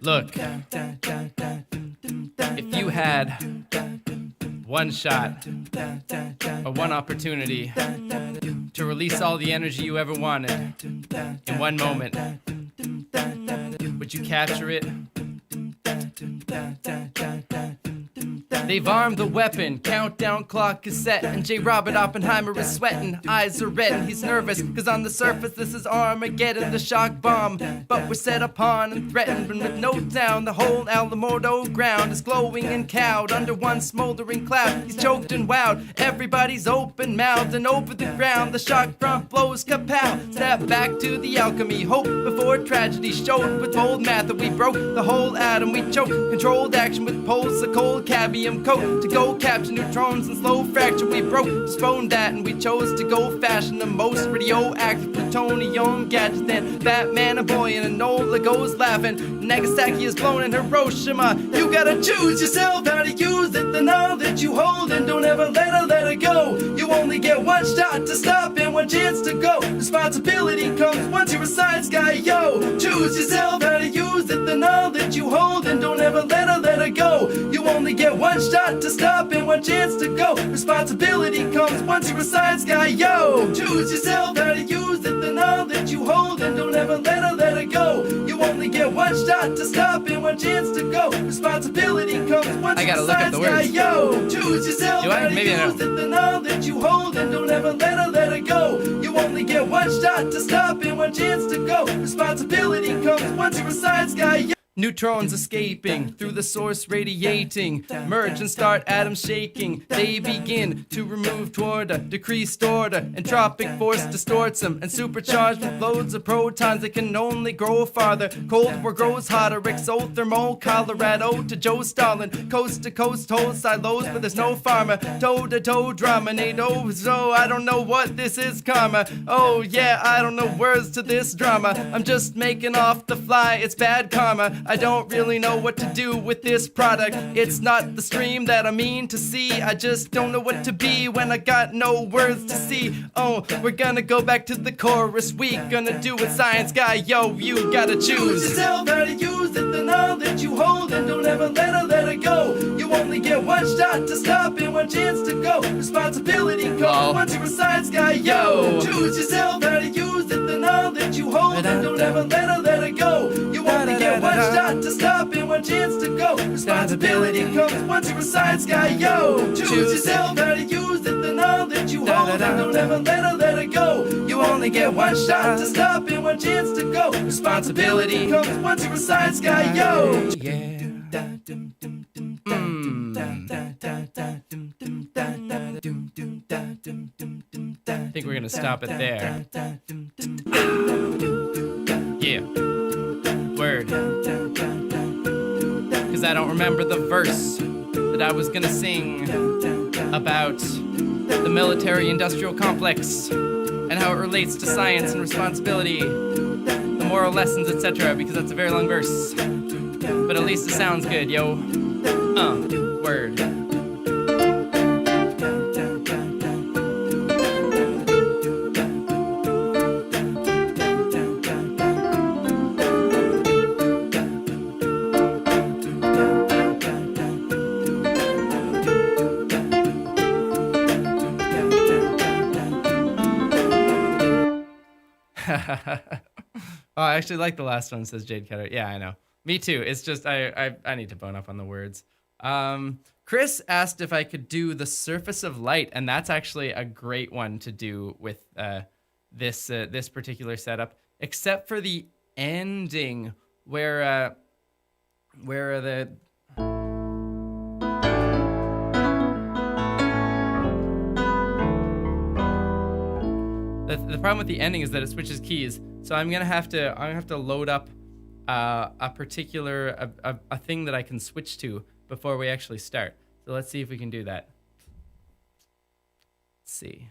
Look, if you had one shot or one opportunity to release all the energy you ever wanted in one moment, would you capture it? They've armed the weapon, countdown clock is set, and J. Robert Oppenheimer is sweating, eyes are red and he's nervous, cause on the surface this is Armageddon, the shock bomb, but we're set upon and threatened, and with no down, the whole Alamordo ground is glowing and cowed, under one smoldering cloud, he's choked and wowed, everybody's open-mouthed, and over the ground, the shock front blows kapow, snap back to the alchemy, hope before tragedy, showed with bold math that we broke the whole atom, we choked, controlled action with poles, a cold cadmium coat to go capture neutrons and slow fracture. We broke, postponed that, and we chose to go fashion the most radioactive plutonium gadget. Then Batman, a boy, and Enola goes laughing. Nagasaki is blown in Hiroshima. You gotta choose yourself how to use it. The knowledge you hold and don't ever let it go. You only get one shot to stop and one chance to go. Responsibility comes once you're a science guy, yo. Choose yourself how to use it. The knowledge you hold and don't ever let it go. You only get one shot to stop and one chance to go. Responsibility comes once you're a science guy, yo. Choose yourself how to use it. The knowledge you hold and don't ever let it go. You only get one shot to stop and one chance to go. Responsibility comes once you're a science guy, yo. Choose yourself how to use it. The knowledge you hold and don't ever let it go. You only get one shot to stop and one chance to go. Responsibility comes once you're a science guy, yo. Neutrons escaping through the source radiating, merge and start atoms shaking. They begin to remove toward a decreased order. Entropic force distorts them and supercharged with loads of protons that can only grow farther. Cold War grows hotter, exothermal, Colorado to Joe Stalin. Coast to coast, whole silos, but there's no farmer. Toe to toe drama, NATO, so I don't know what this is karma. Oh yeah, I don't know words to this drama. I'm just making off the fly, it's bad karma. I don't really know what to do with this product. It's not the stream that I mean to see. I just don't know what to be when I got no words to see. Oh, we're gonna go back to the chorus. We gonna do it, science guy. Yo, you gotta choose yourself how to use it, the knowledge you hold, and don't ever let it go. You only get one shot to stop and one chance to go. Responsibility comes once you're a science guy. Yo, choose yourself how to use it, the knowledge you hold, and don't ever let it go. You only get one shot to stop and one chance to go. Responsibility comes once you're a science guy. Yo, choose yourself how to use it, the knowledge you hold, and don't ever let it go. You only get one shot to stop and one chance to go. Responsibility comes once you're a science guy. Yo, yeah. I think we're gonna stop it there. Yeah. Word. Because I don't remember the verse that I was gonna sing about the military-industrial complex and how it relates to science and responsibility, the moral lessons, etc., because that's a very long verse. But at least it sounds good, yo. Word. Oh, I actually like the last one, says Jade Cutter. Yeah, I know. Me too. It's just I need to bone up on the words. Chris asked if I could do the surface of light, and that's actually a great one to do with this particular setup, except for the ending where the problem with the ending is that it switches keys. So I'm gonna have to load up a particular a thing that I can switch to before we actually start. So let's see if we can do that. Let's see.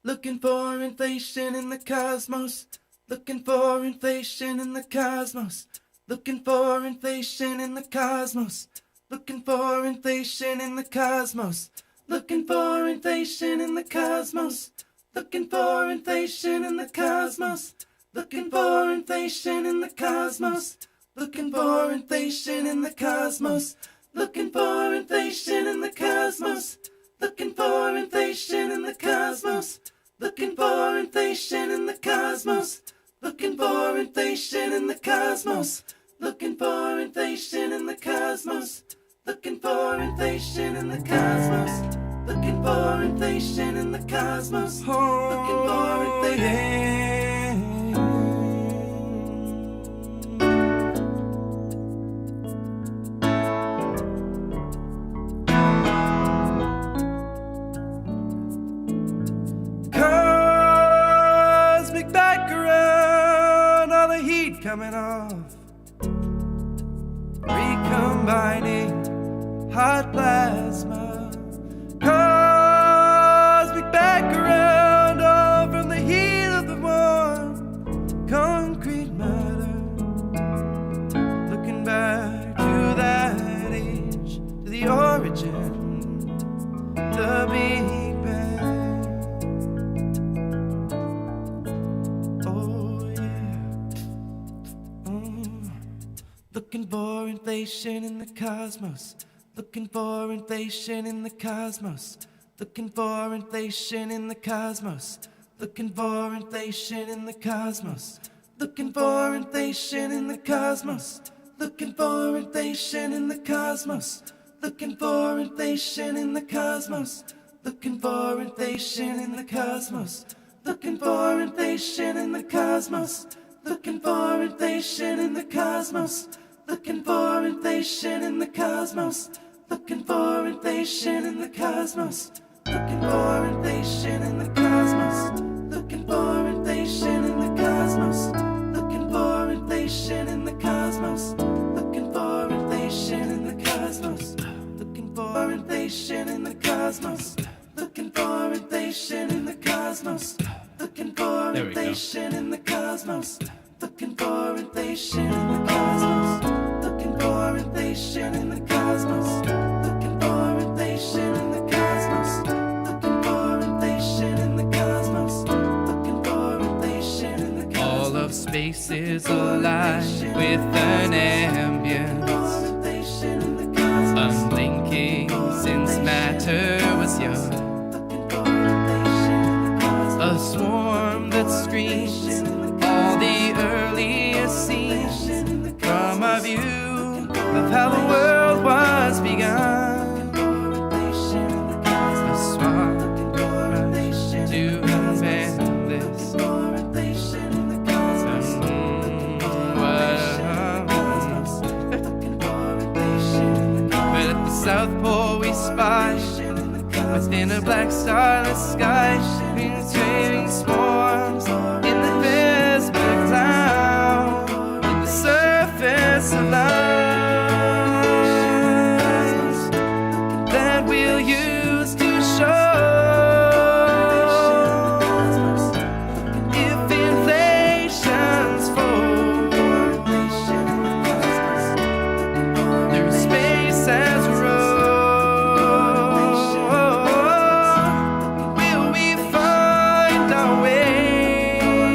Looking for inflation in the cosmos. Looking for inflation in the cosmos. Looking for inflation in the cosmos. Looking for inflation in the cosmos. Looking for inflation in the cosmos. Looking for inflation in the cosmos. Looking for inflation in the cosmos. Looking for inflation in the cosmos. Looking for inflation in the cosmos. Looking for inflation in the cosmos. Looking for inflation in the cosmos. Looking for inflation in the cosmos. Looking for inflation in the cosmos. Looking for inflation in the cosmos. Looking for inflation in the cosmos. Looking for inflation. Cosmic background, all the heat coming off. Recombining hot plasma. Cosmic background, all from the heat of the warm concrete matter. Looking back to that age, to the origin, the Big Bang. Oh yeah. Looking for inflation in the cosmos. Looking for inflation in the cosmos. Looking for inflation in the cosmos. Looking for inflation in the cosmos. Looking for inflation in the cosmos. looking for inflation in the cosmos, looking for inflation in the cosmos, looking for inflation in the cosmos, looking for inflation in the cosmos, looking for inflation in the cosmos, looking for inflation in the cosmos, looking for inflation in the cosmos, looking for inflation in the cosmos, looking for inflation in the cosmos, looking for inflation in the cosmos, looking for inflation in the cosmos, looking for inflation in the cosmos, looking for inflation in the cosmos, looking for inflation in the cosmos, looking for inflation in the cosmos, looking for inflation in the cosmos, looking for inflation in the cosmos, looking for inflation in the cosmos, looking for inflation in the cosmos. All of space is alive with an ambience, unblinking since matter was young. A swarm that screams all the earliest scenes from a view of how the world was begun. A swan to invent this. But at the South Pole we spy, within a black starless sky, trading swarms in the visible cloud, in the surface of lines that we'll use to show if inflation's full through space as a road. Will we find our way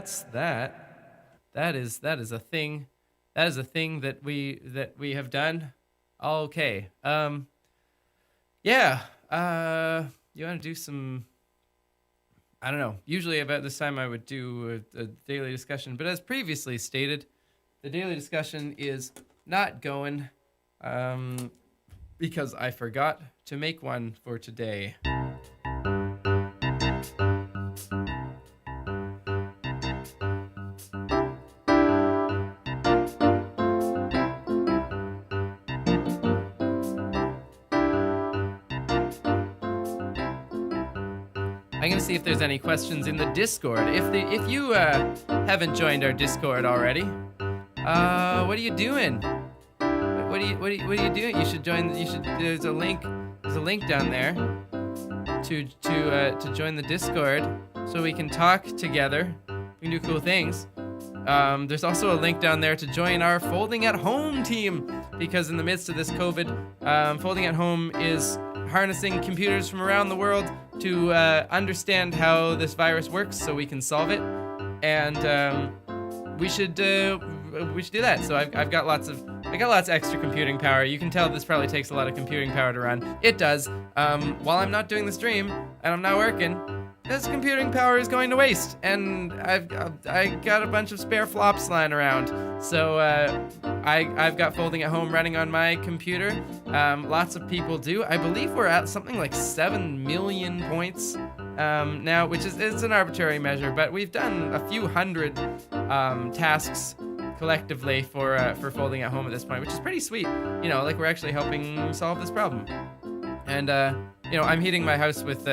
that's that. That is a thing. That is a thing that we have done. Okay. Yeah. You want to do some? I don't know. Usually about this time I would do a daily discussion, but as previously stated, the daily discussion is not going because I forgot to make one for today. I'm gonna see if there's any questions in the Discord. If you haven't joined our Discord already, what are you doing? What are you doing? You should join. There's a link down there to join the Discord so we can talk together. We can do cool things. There's also a link down there to join our Folding at Home team, because in the midst of this COVID, Folding at Home is harnessing computers from around the world to understand how this virus works so we can solve it. And we should do that. So I got lots of extra computing power. You can tell this probably takes a lot of computing power to run. It does. While I'm not doing the stream and I'm not working, this computing power is going to waste, and I got a bunch of spare flops lying around. So I've got Folding at Home running on my computer. Lots of people do. I believe we're at something like 7 million points now, which is it's an arbitrary measure, but we've done a few hundred tasks collectively for Folding at Home at this point, which is pretty sweet. You know, like we're actually helping solve this problem. And you know, I'm heating my house with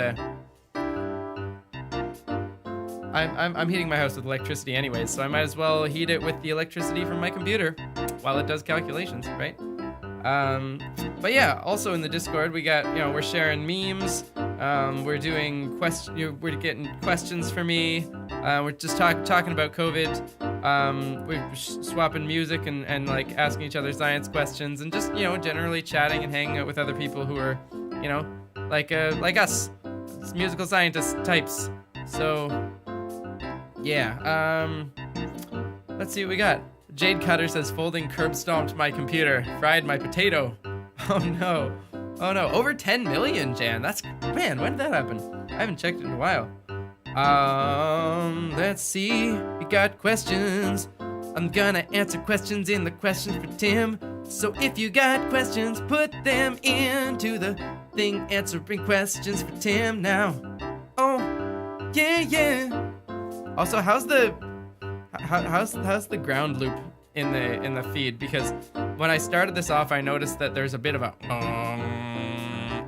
I'm heating my house with electricity anyways, so I might as well heat it with the electricity from my computer while it does calculations, right? But yeah, also in the Discord we got, you know, we're sharing memes, we're doing we're getting questions for me, we're just talking about COVID, we're swapping music and like asking each other science questions, and just, you know, generally chatting and hanging out with other people who are, you know, like us, musical scientist types. So yeah, let's see what we got. Jade Cutter says, Folding curb stomped my computer, fried my potato. Oh no. Over 10 million, Jan. Man, when did that happen? I haven't checked it in a while. Let's see. We got questions. I'm gonna answer questions in the questions for Tim. So if you got questions, put them into the thing answering questions for Tim now. Oh, yeah. Also, how's the ground loop in the feed? Because when I started this off, I noticed that there's a bit of a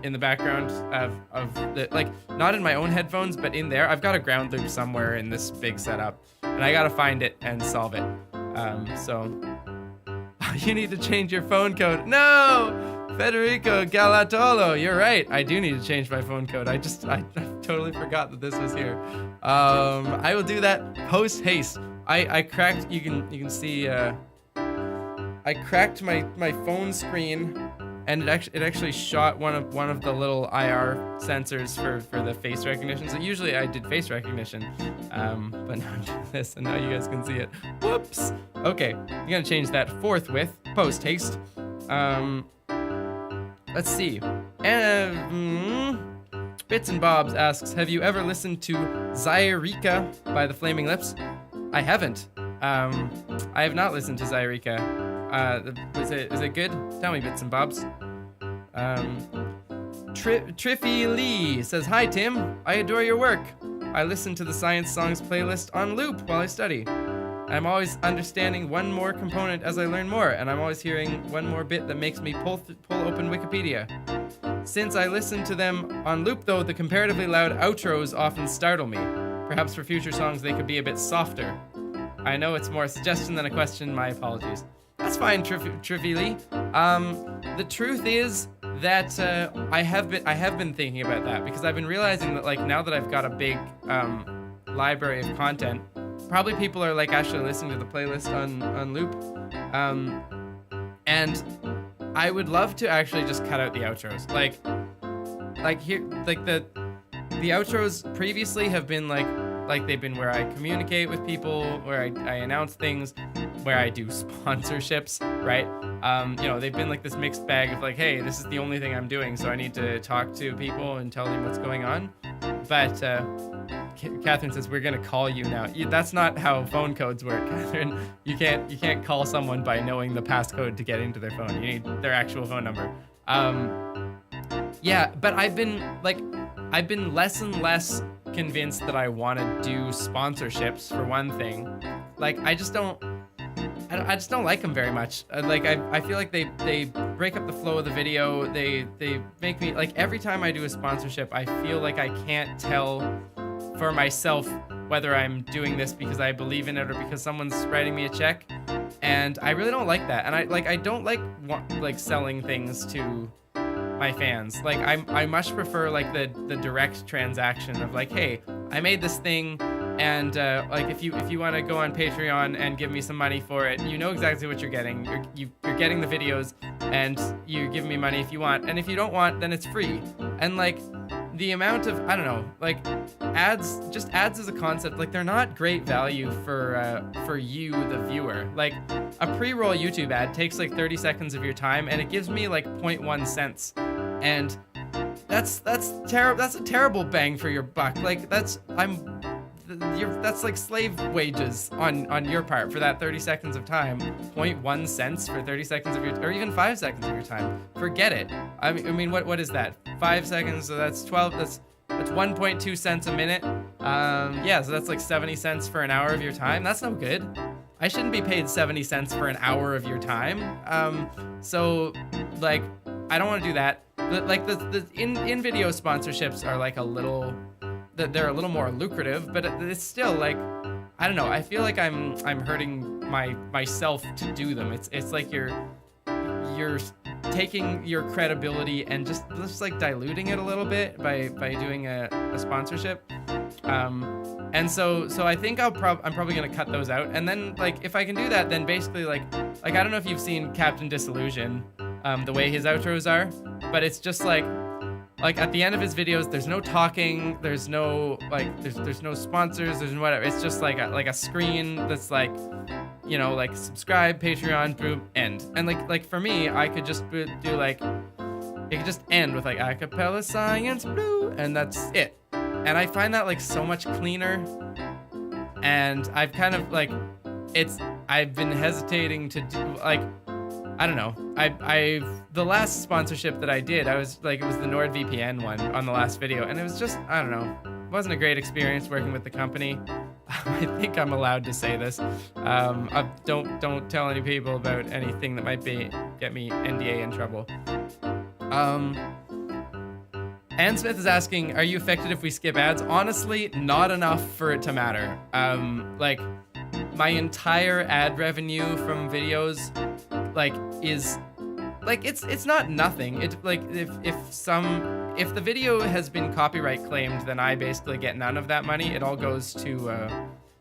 in the background of the, like, not in my own headphones, but in there. I've got a ground loop somewhere in this big setup, and I gotta find it and solve it. So you need to change your phone code. No! Federico Galatolo, you're right. I do need to change my phone code. I totally forgot that this was here. I will do that post haste. I cracked. You can see. I cracked my phone screen, and it actually shot one of the little IR sensors for the face recognition. So usually I did face recognition, but now I'm doing this, and now you guys can see it. Whoops. Okay, I'm gonna change that forthwith, post haste. Let's see. Bits and Bobs asks, have you ever listened to Zyreka by the Flaming Lips? I haven't. I have not listened to Zyreka. Is it good? Tell me, Bits and Bobs. Triffy Lee says, hi Tim, I adore your work. I listen to the Science Songs playlist on loop while I study. I'm always understanding one more component as I learn more, and I'm always hearing one more bit that makes me pull open Wikipedia. Since I listen to them on loop though, the comparatively loud outros often startle me. Perhaps for future songs they could be a bit softer. I know it's more a suggestion than a question, my apologies. That's fine, Trivili. The truth is that I have been thinking about that, because I've been realizing that, like, now that I've got a big library of content, probably people are like actually listening to the playlist on loop, and I would love to actually just cut out the outros. Like here, like the outros previously have been like like they've been where I communicate with people, where I announce things, where I do sponsorships, right? You know, they've been like this mixed bag of like, hey, this is the only thing I'm doing, so I need to talk to people and tell them what's going on. But Catherine says we're gonna call you now. That's not how phone codes work, Catherine. You can't call someone by knowing the passcode to get into their phone. You need their actual phone number. Yeah, but I've been less and less convinced that I want to do sponsorships for one thing. Like I just don't like them very much. I feel like they break up the flow of the video. They make me like every time I do a sponsorship, I feel like I can't tell for myself whether I'm doing this because I believe in it or because someone's writing me a check. And I really don't like that. And I don't like selling things to my fans. Like I much prefer like the direct transaction of like, hey, I made this thing, and like if you want to go on Patreon and give me some money for it, you know exactly what you're getting. You're getting the videos, and you give me money if you want, and if you don't want, then it's free. And like the amount of, I don't know, like ads as a concept, like they're not great value for you, the viewer. Like a pre-roll YouTube ad takes like 30 seconds of your time, and it gives me like 0.1 cents. And that's terrible. That's a terrible bang for your buck. Like that's like slave wages on your part for that 30 seconds of time. 0.1 cents for 30 seconds of your, or even 5 seconds of your time. Forget it. I mean, what is that? 5 seconds. So that's 12. That's 1.2 cents a minute. Yeah. So that's like 70 cents for an hour of your time. That's no good. I shouldn't be paid 70 cents for an hour of your time. So like, I don't want to do that. Like the in-video sponsorships are like they're a little more lucrative, but it's still like, I don't know. I feel like I'm hurting myself to do them. It's like you're taking your credibility and just like diluting it a little bit by doing a sponsorship. And so I think I'm probably gonna cut those out. And then like if I can do that, then basically like I don't know if you've seen Captain Disillusion, the way his outros are, but it's just like at the end of his videos, there's no talking, there's no like there's no sponsors, there's whatever. It's just like a screen that's like, you know, like subscribe, Patreon, boom, end. And like for me, I could just do like, it could just end with like acapella science, blue, and that's it. And I find that like so much cleaner. And I've kind of like, I've been hesitating to do like, I don't know. The last sponsorship that I did, it was the NordVPN one on the last video, and it was just, I don't know, it wasn't a great experience working with the company. I think I'm allowed to say this. Don't tell any people about anything that might get me NDA in trouble. Ann Smith is asking, are you affected if we skip ads? Honestly, not enough for it to matter. Like my entire ad revenue from videos like is like it's not nothing. It like if the video has been copyright claimed, then I basically get none of that money. It all goes to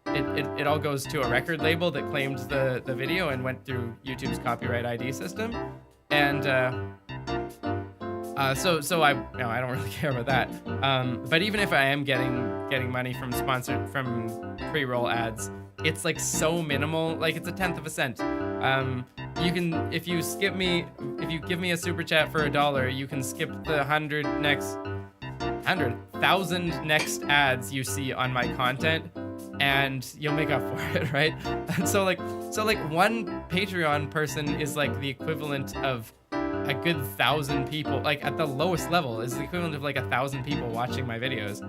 it all goes to a record label that claimed the video and went through YouTube's copyright ID system. And so I don't really care about that. But even if I am getting money from pre-roll ads, it's like so mil, like it's 1/10 of a cent. You can, if you give me a super chat for $1, you can skip the 100,000 next ads you see on my content, and you'll make up for it, right? And so like one Patreon person is like the equivalent of a good 1,000 people, like at the lowest level is the equivalent of like 1,000 people watching my videos.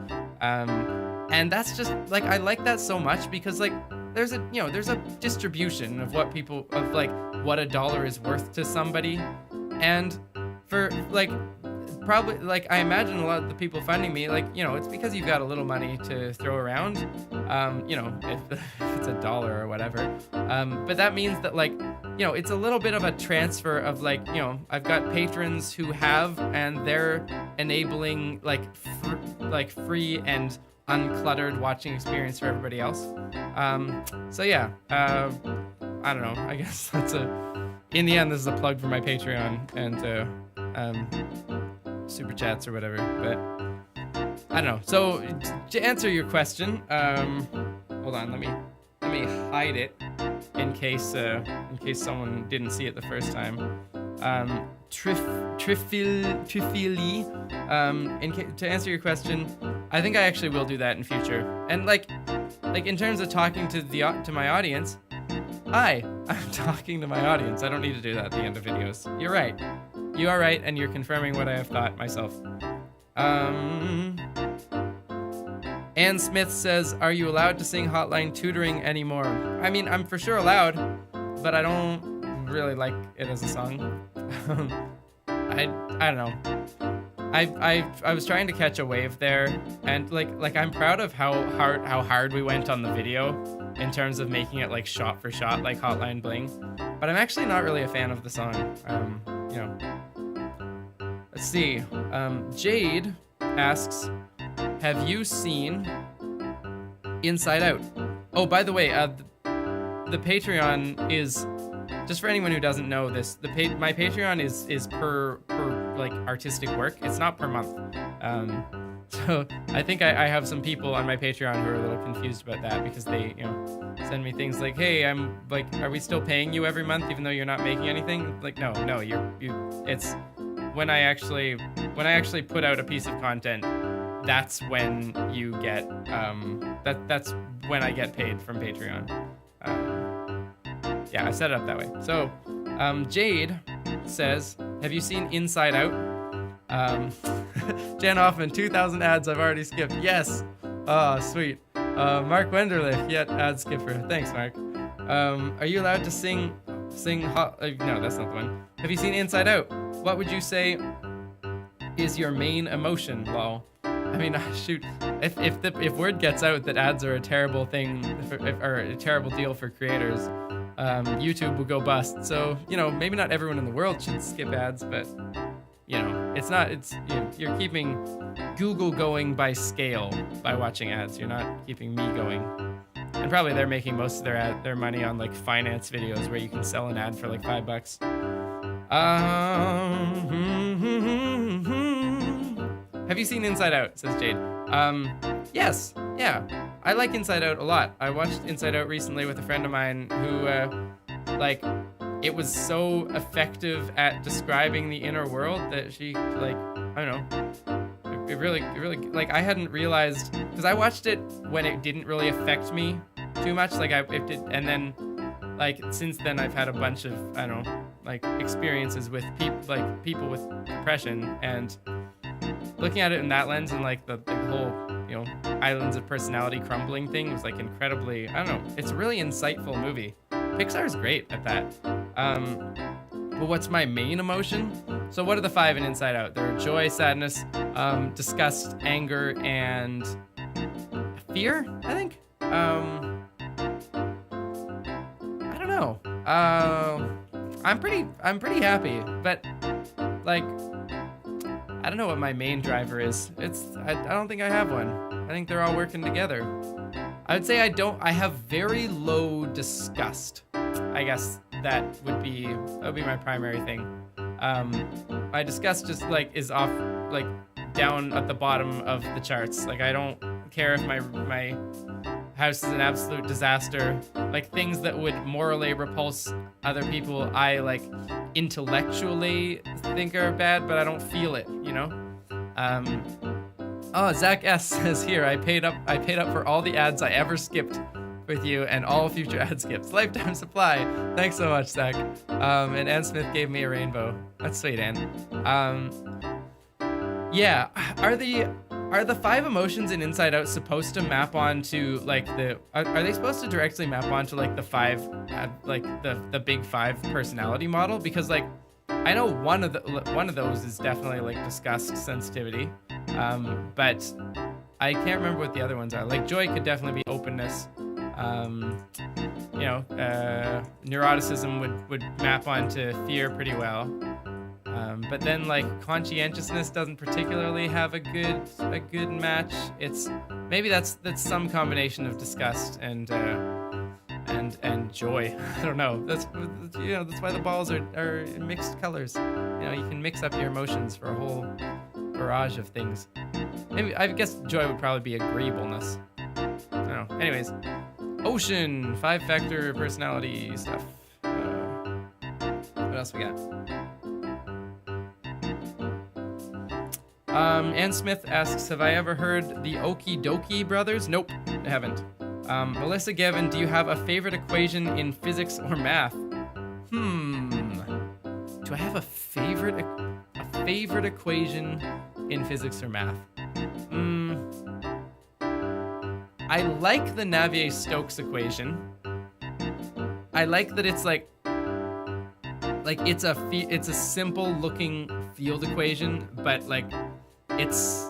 And that's just like, I like that so much because like there's a distribution of what $1 is worth to somebody. And for like, probably like, I imagine a lot of the people funding me, like, it's because you've got a little money to throw around, if it's $1 or whatever. But that means that like, it's a little bit of a transfer of like, I've got patrons who have, and they're enabling like free and uncluttered watching experience for everybody else. So yeah, I don't know. I guess in the end, this is a plug for my Patreon and super chats or whatever. But I don't know. So to answer your question, hold on, let me hide it in case someone didn't see it the first time. Trifili. To answer your question, I think I actually will do that in future. And like in terms of talking to my audience, I'm talking to my audience. I don't need to do that at the end of videos. You're right. You are right, and you're confirming what I have thought myself. Ann Smith says, "Are you allowed to sing Hotline Tutoring anymore?" I mean, I'm for sure allowed, but I don't really like it as a song. I don't know. I was trying to catch a wave there, and like I'm proud of how hard we went on the video in terms of making it like shot for shot like Hotline Bling, but I'm actually not really a fan of the song. You know. Let's see. Jade asks, "Have you seen Inside Out?" Oh, by the way, the Patreon is, just for anyone who doesn't know this, my Patreon is per like artistic work. It's not per month. So I think I have some people on my Patreon who are a little confused about that because they, send me things like, "Hey, I'm like, are we still paying you every month even though you're not making anything?" Like, no, it's when I actually put out a piece of content, that's when you get that's when I get paid from Patreon. Yeah, I set it up that way. So, Jade says, "Have you seen Inside Out?" Jan Hoffman, 2,000 ads I've already skipped. Yes. Oh, sweet. Mark Wenderlich, yet ad skipper. Thanks, Mark. Are you allowed to sing no, that's not the one. Have you seen Inside Out? What would you say is your main emotion, lol? I mean, shoot, if word gets out that ads are a terrible thing, or a terrible deal for creators, YouTube will go bust. So, maybe not everyone in the world should skip ads, but, you're keeping Google going by scale by watching ads. You're not keeping me going. And probably they're making most of their money on like finance videos where you can sell an ad for like $5. Have you seen Inside Out? Says Jade. Yes. Yeah. I like Inside Out a lot. I watched Inside Out recently with a friend of mine who, it was so effective at describing the inner world that she, I don't know. It really, like, I hadn't realized, because I watched it when it didn't really affect me too much. It did, and then, since then I've had a bunch of, I don't know, experiences with people with depression, and looking at it in that lens and the whole, islands of personality crumbling thing was incredibly, I don't know, it's a really insightful movie. Pixar's great at that. But what's my main emotion? So what are the 5 in Inside Out? There are joy, sadness, disgust, anger, and fear, I think. I don't know. I'm pretty happy, but I don't know what my main driver is. I don't think I have one. I think they're all working together. I would say I have very low disgust. I guess that would be my primary thing. My disgust just is off down at the bottom of the charts. I don't care if my house is an absolute disaster. Things that would morally repulse other people, I intellectually think are bad, but I don't feel it, Zach S says here, I paid up for all the ads I ever skipped with you and all future ad skips. Lifetime supply. Thanks so much, Zach. And Ann Smith gave me a rainbow. That's sweet, Ann. Yeah, are the 5 emotions in Inside Out supposed to map onto are they supposed to directly map onto the 5 the big 5 personality model? Because I know one of those is definitely disgust, sensitivity, but I can't remember what the other ones are. Joy could definitely be openness. Neuroticism would map onto fear pretty well. But then conscientiousness doesn't particularly have a good match. It's maybe that's some combination of disgust and joy. I don't know. That's why the balls are mixed colors. You can mix up your emotions for a barrage of things. Maybe I guess joy would probably be agreeableness. I don't know. Anyways, ocean, 5-factor personality stuff. What else we got? Ann Smith asks, have I ever heard the Okie Dokie Brothers? Nope, I haven't. Melissa Gavin, do you have a favorite equation in physics or math? Do I have a favorite equation in physics or math? I like the Navier-Stokes equation. I like that it's like it's a simple looking field equation, but like it's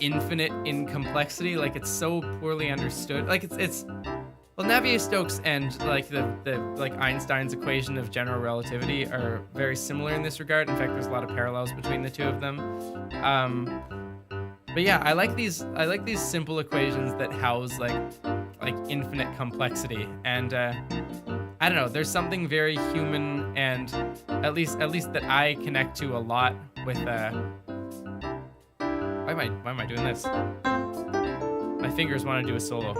infinite in complexity. Like it's so poorly understood. Like it's well, Navier-Stokes and like the like Einstein's equation of general relativity are very similar in this regard. In fact, there's a lot of parallels between the two of them. But yeah, I like these simple equations that house like infinite complexity, and I don't know. There's something very human, and at least that I connect to a lot with. Why am I doing this? My fingers want to do a solo.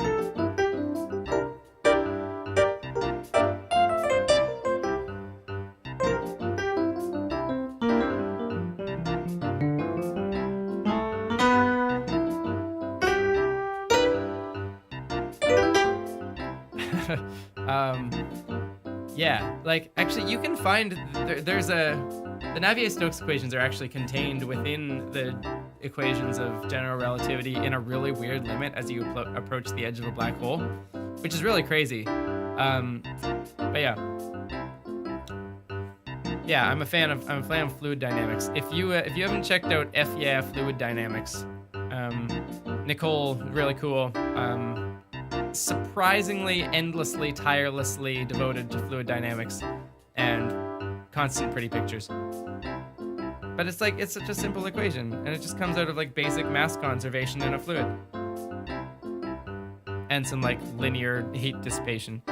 Yeah, like actually you can find there's the Navier-Stokes equations are actually contained within the equations of general relativity in a really weird limit as you approach the edge of a black hole, which is really crazy. But yeah, I'm a fan of fluid dynamics. If you haven't checked out Fluid Dynamics, Nicole, really cool. Surprisingly, endlessly, tirelessly devoted to fluid dynamics and constant pretty pictures. But it's such a simple equation, and it just comes out of like basic mass conservation in a fluid and some like linear heat dissipation.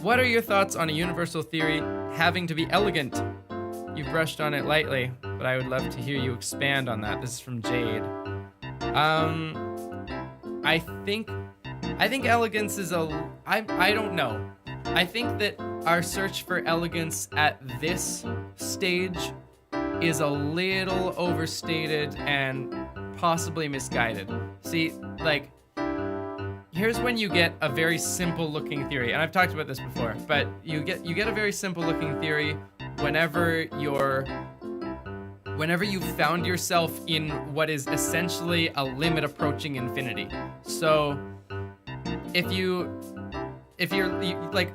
What are your thoughts on a universal theory having to be elegant? You've brushed on it lightly, but I would love to hear you expand on that. This is from Jade. I think elegance is I don't know. I think that our search for elegance at this stage is a little overstated and possibly misguided. See, like, here's when you get a very simple looking theory, and I've talked about this before, but you get a very simple looking theory whenever you've found yourself in what is essentially a limit approaching infinity. So if you're like,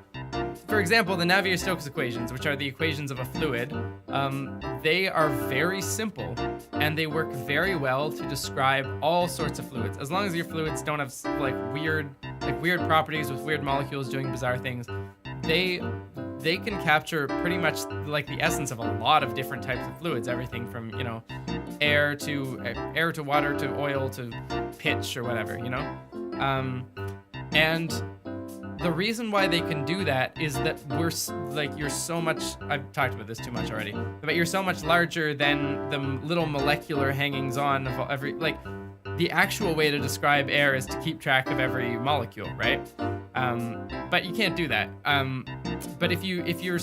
for example, the Navier-Stokes equations, which are the equations of a fluid, they are very simple and they work very well to describe all sorts of fluids. As long as your fluids don't have like weird properties with weird molecules doing bizarre things, they can capture pretty much like the essence of a lot of different types of fluids, everything from, you know, air to water to oil to pitch or whatever, you know? And the reason why they can do that is that you're so much, I've talked about this too much already, but you're so much larger than the little molecular hangings on of every, like, the actual way to describe air is to keep track of every molecule, right? But you can't do that. But if you're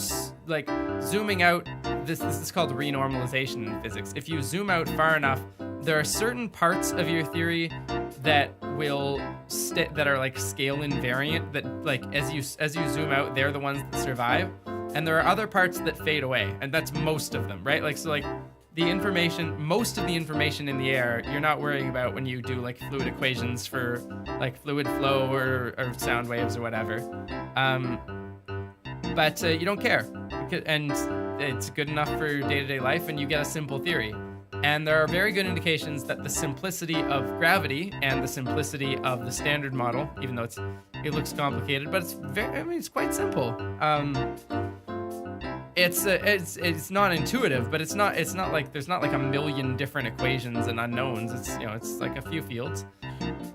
like zooming out, this is called renormalization in physics. If you zoom out far enough, there are certain parts of your theory that will that are like scale invariant, that like as you zoom out, they're the ones that survive, and there are other parts that fade away, and that's most of them, right? Like, so like most of the information in the air you're not worrying about when you do like fluid equations for like fluid flow or sound waves or whatever. But you don't care, and it's good enough for day-to-day life, and you get a simple theory. And there are very good indications that the simplicity of gravity and the simplicity of the standard model, even though it looks complicated, but it's quite simple. It's not intuitive, but it's not like there's not like a million different equations and unknowns. It's like a few fields,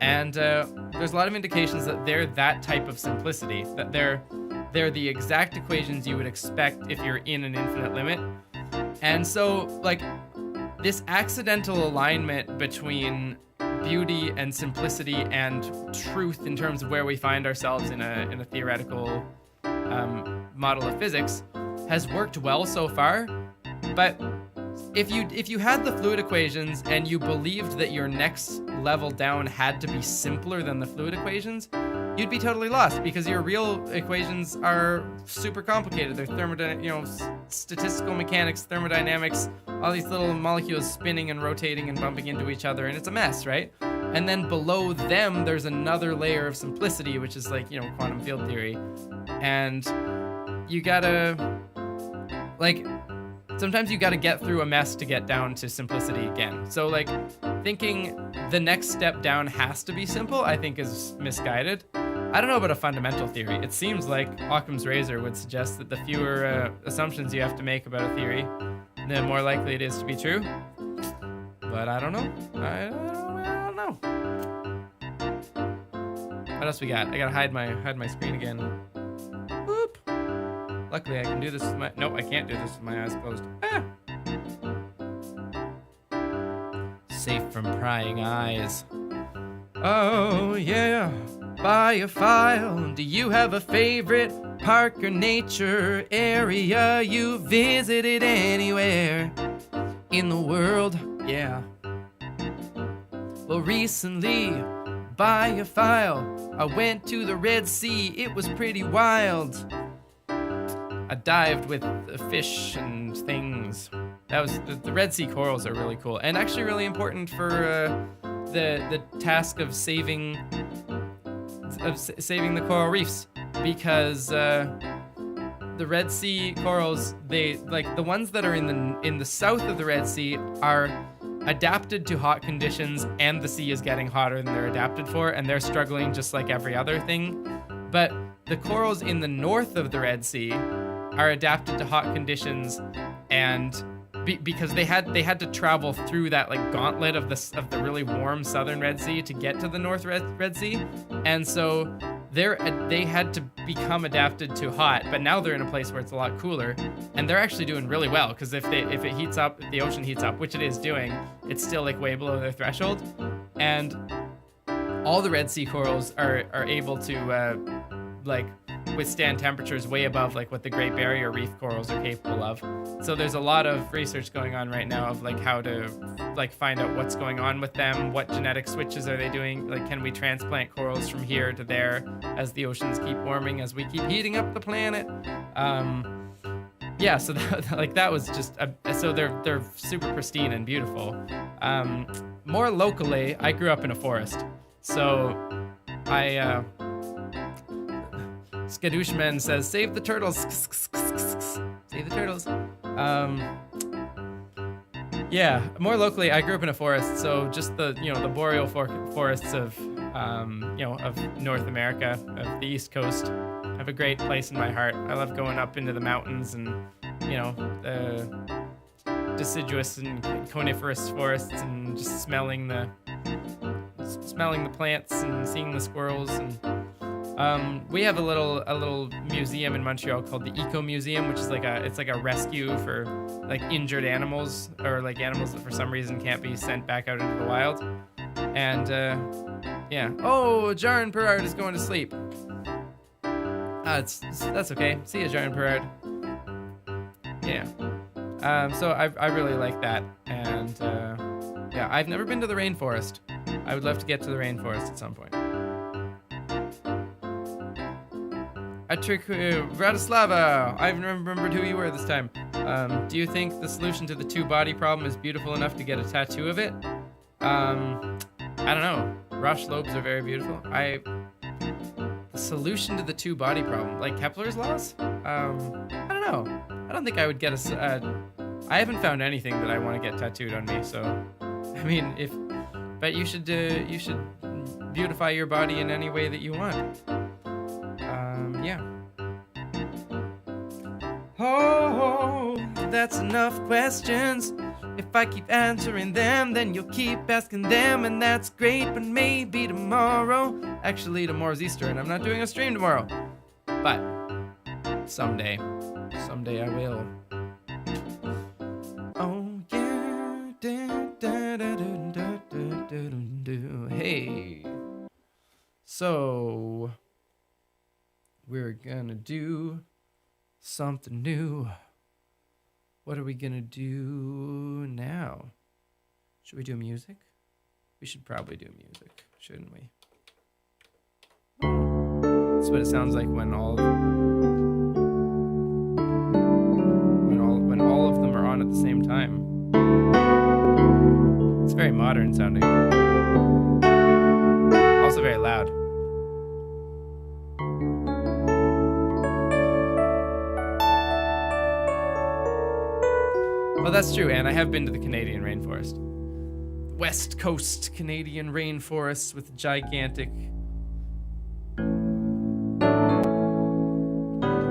and there's a lot of indications that they're that type of simplicity, that they're they're the exact equations you would expect if you're in an infinite limit. And so, like, this accidental alignment between beauty and simplicity and truth in terms of where we find ourselves in a theoretical model of physics has worked well so far. But if you had the fluid equations and you believed that your next level down had to be simpler than the fluid equations, you'd be totally lost, because your real equations are super complicated. They're statistical mechanics, thermodynamics, all these little molecules spinning and rotating and bumping into each other, and it's a mess, right? And then below them, there's another layer of simplicity, which is like, quantum field theory. And you gotta, sometimes you gotta get through a mess to get down to simplicity again. So, thinking the next step down has to be simple, I think is misguided. I don't know about a fundamental theory. It seems like Occam's razor would suggest that the fewer assumptions you have to make about a theory, the more likely it is to be true. But I don't know. I don't know. What else we got? I gotta hide my screen again. Whoop. Luckily I can do this with my... Nope, I can't do this with my eyes closed. Safe from prying eyes. Oh, yeah. Biophile, do you have a favorite park or nature area you visited anywhere in the world? Yeah. Well, recently, Biophile, I went to the Red Sea. It was pretty wild. I dived with fish and things. That was the Red Sea corals are really cool and actually really important for the task of saving the coral reefs, because the Red Sea corals, they the ones that are in the south of the Red Sea are adapted to hot conditions, and the sea is getting hotter than they're adapted for, and they're struggling just like every other thing. But the corals in the north of the Red Sea are adapted to hot conditions, and because they had to travel through that gauntlet of the really warm southern Red Sea to get to the North Red Sea, and so they had to become adapted to hot. But now they're in a place where it's a lot cooler, and they're actually doing really well, because if it heats up, if the ocean heats up, which it is doing, it's still way below their threshold, and all the Red Sea corals are able to withstand temperatures way above what the Great Barrier Reef corals are capable of. So there's a lot of research going on right now of how to find out what's going on with them, what genetic switches are they doing, can we transplant corals from here to there as the oceans keep warming, as we keep heating up the planet. Yeah, so that was just so they're super pristine and beautiful. More locally, I grew up in a forest, so I Skadooshman says, "Save the turtles." Save the turtles. Yeah, more locally, I grew up in a forest, so just the boreal forests of of North America, of the East Coast, have a great place in my heart. I love going up into the mountains and deciduous and coniferous forests, and just smelling the plants and seeing the squirrels. And we have a little museum in Montreal called the Eco Museum, which is it's like a rescue for injured animals, or animals that for some reason can't be sent back out into the wild. And yeah. Oh, Jaron Perard is going to sleep. That's okay. See ya, Jaron Perard. Yeah. So I really like that, and yeah, I've never been to the rainforest. I would love to get to the rainforest at some point. Bratislava, I've remembered who you were this time. Do you think the solution to the two-body problem is beautiful enough to get a tattoo of it? I don't know. Roche lobes are very beautiful. The solution to the two-body problem, like Kepler's laws? I don't know. I don't think I would get I haven't found anything that I want to get tattooed on me, so I mean, but you should beautify your body in any way that you want. Yeah. Oh, that's enough questions. If I keep answering them, then you'll keep asking them, and that's great, but maybe tomorrow. Actually, tomorrow's Easter, and I'm not doing a stream tomorrow. But Someday. Someday I will. Oh, yeah. Hey. So, we're gonna do something new. What are we gonna do now? Should we do music? We should probably do music, shouldn't we? That's what it sounds like when all of them are on at the same time. It's very modern sounding. Also very loud. Well, that's true, and I have been to the Canadian rainforest. West Coast Canadian rainforests with gigantic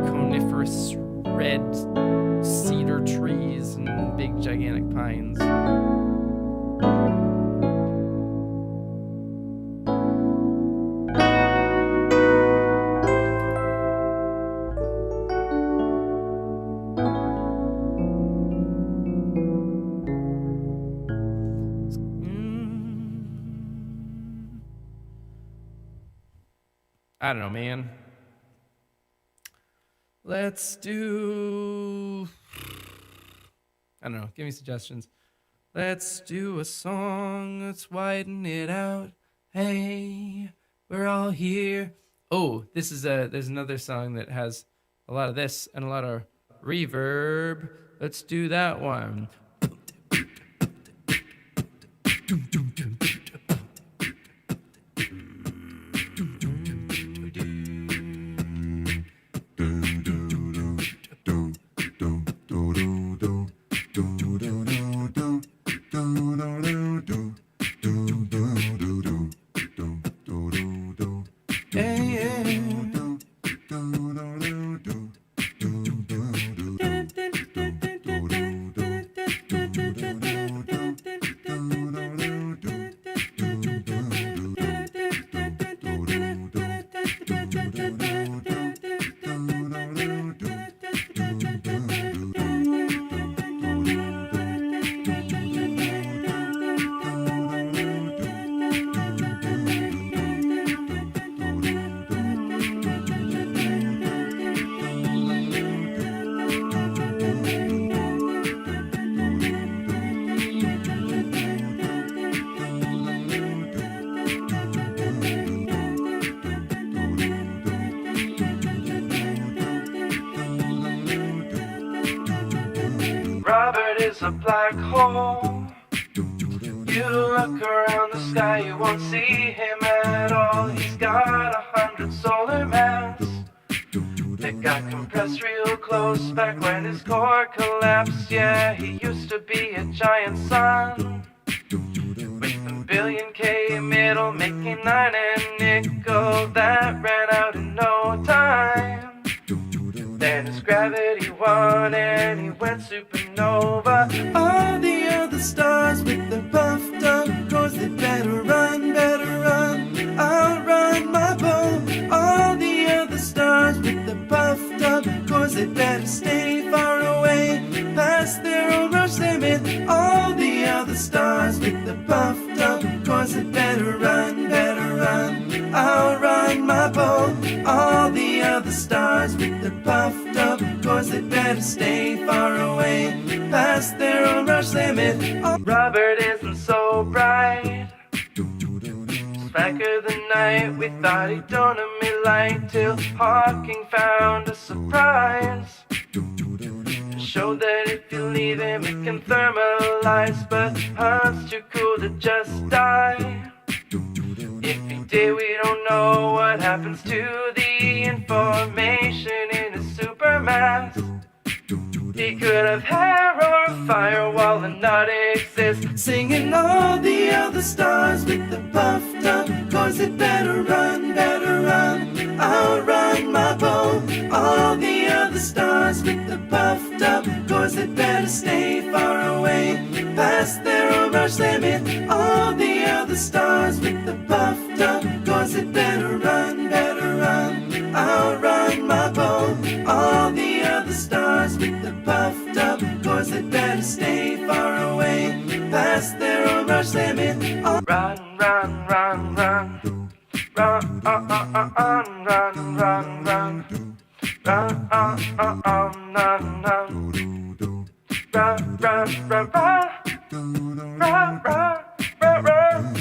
coniferous red cedar trees and big gigantic pines. I don't know, man. Let's do... I don't know. Give me suggestions. Let's do a song. Let's widen it out. Hey, we're all here. Oh, there's another song that has a lot of this and a lot of reverb. Let's do that one. Robert is a black hole. You look around the sky, you won't see him at all. He's got 100 solar mass that got compressed real close back when his core collapsed. Yeah, he used to be a giant sun with a billion K middle, making 9 and nickel. That ran out in no time. Then his gravity won and he went supernova. All the other stars with their puffed up cores, they better run, better run. I'll run my bow. All the other stars with the puffed up cores, they better stay far away, past their own rush limit. All the other stars with the puffed up cores, they better run, better run. I'll run my bow. All the other stars with the puffed up cores, they better stay far away, past their own rush limit. Oh, Robert isn't so bright. Blacker than night, we thought he'd don't emit light till Hawking found a surprise. Showed that if you leave him, it can thermalize, but Hunt's too cool to just die. If he did, we don't know what happens to the information in his supermass. He could have hair or a firewall and not exist. Singing all the other stars with the puffed up cores, it better run, better run. I'll run my bow. All the other stars with the puffed up cores, it better stay far away, past their own rush limit. All the other stars with the puffed up cores, it better run, better run. I'll run my bow. All stars with the puffed up cores that better stay far away, past their own rush limit. Oh, run, run, run, run. Run, run, run, run, run, run, run, run, run, run, run, run, run, run, run.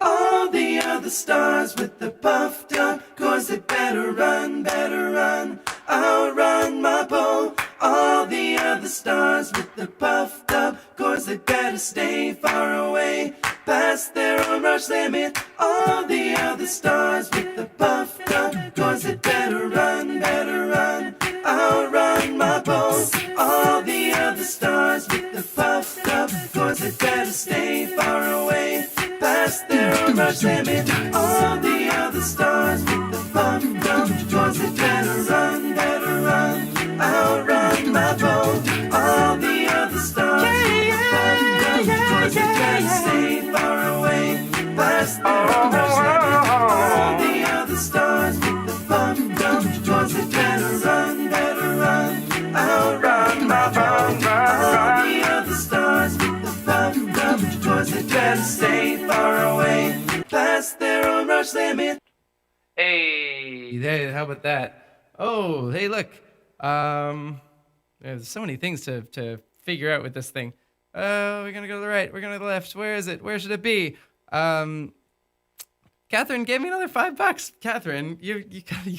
All the other stars with the puffed up cores that better run, outrun my pole. All the other stars with the puffed up cores that better stay far away, past their own rush limit. All the other stars with the puffed up cores that better run, outrun my pole. All the other stars with the puffed up cores that better stay far away, past their own rush limit. All the other stars with the puffed up cores that better run, outrun my pole. All the other stars with the puffed up cores that better stay far away, past their own rush limit. All the other stars with the puffed up cores that better run, outrun my pole. All the other stars with the puffed up cores that better stay far away, past their own rush limit. Hey, there, how about that? Oh, hey, look. There's so many things to figure out with this thing. We're gonna go to the right. We're gonna go to the left. Where is it? Where should it be? Catherine, give me another $5. Catherine, you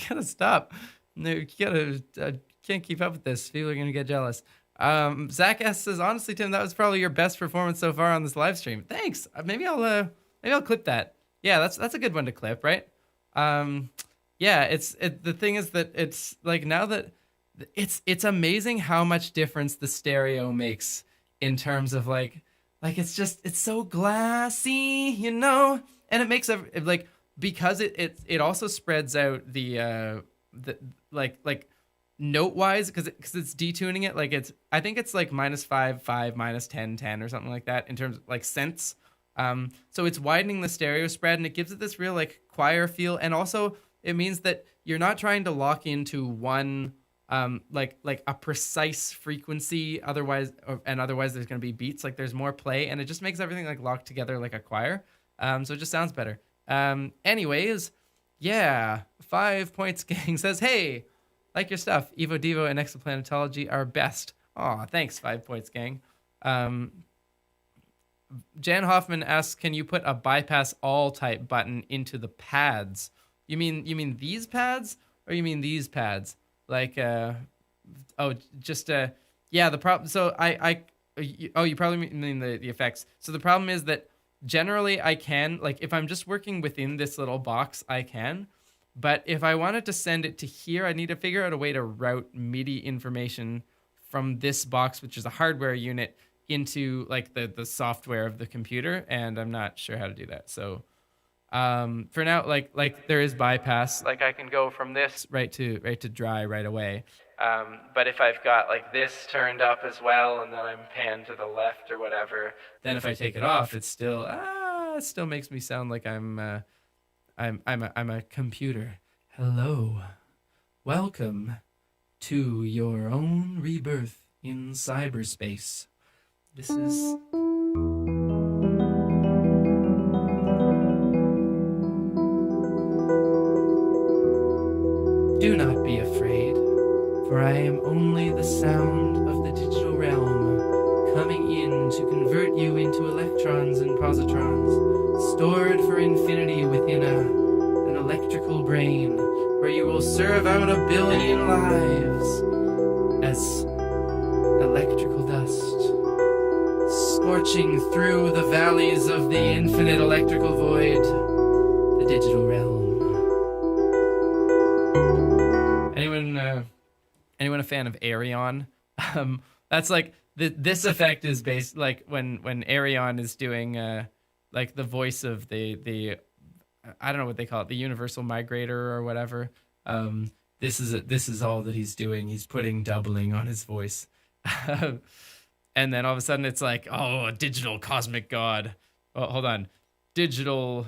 gotta stop. No, you gotta. Can't keep up with this. People are gonna get jealous. Zach S says, honestly, Tim, that was probably your best performance so far on this live stream. Thanks. Maybe I'll clip that. Yeah, that's a good one to clip, right? Yeah, the thing is that it's like now that it's amazing how much difference the stereo makes in terms of like it's so glassy, you know, and it makes because it also spreads out the like note wise because it's detuning it. Like I think it's like -5, 5, -10, 10 or something like that in terms of like cents. So it's widening the stereo spread and it gives it this real like choir feel, and also it means that you're not trying to lock into one like a precise frequency otherwise there's going to be beats. Like there's more play and it just makes everything like locked together like a choir. So it just sounds better. Anyways, yeah, 5 points gang says, hey, like your stuff, Evo Devo and Exoplanetology are best. Aw, thanks, 5 points gang. Jan Hoffman asks, can you put a bypass all type button into the pads? You mean these pads or you mean these pads? Like yeah, the problem. So you probably mean the effects. So the problem is that generally I can, like if I'm just working within this little box, I can, but if I wanted to send it to here, I need to figure out a way to route MIDI information from this box, which is a hardware unit, into like the software of the computer, and I'm not sure how to do that. So for now, like there is bypass, like I can go from this right to dry right away. But if I've got like this turned up as well, and then I'm panned to the left or whatever, then if I take it off, it still makes me sound like I'm a computer. Hello, welcome to your own rebirth in cyberspace. This is. Do not be afraid, for I am only the sound of the digital realm, coming in to convert you into electrons and positrons, stored for infinity within an electrical brain where you will serve out 1 billion lives as electrical dust, scorching through the valleys of the infinite electrical void, the digital realm. Anyone a fan of Arion? That's like this effect is based like when Arion is doing like the voice of the I don't know what they call it, the universal migrator or whatever. This is all that he's doing. He's putting doubling on his voice. And then all of a sudden it's like, oh, a digital cosmic god. Oh, hold on. Digital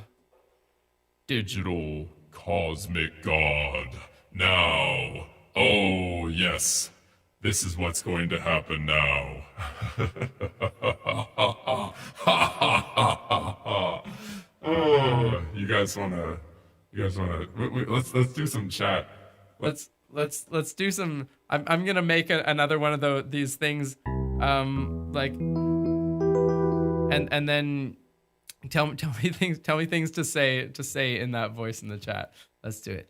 cosmic god. Now. Oh, yes. This is what's going to happen now. Oh, you guys wanna let's do some chat. Let's do some. I'm gonna make another one of these things, like, and then tell me things to say in that voice in the chat. Let's do it.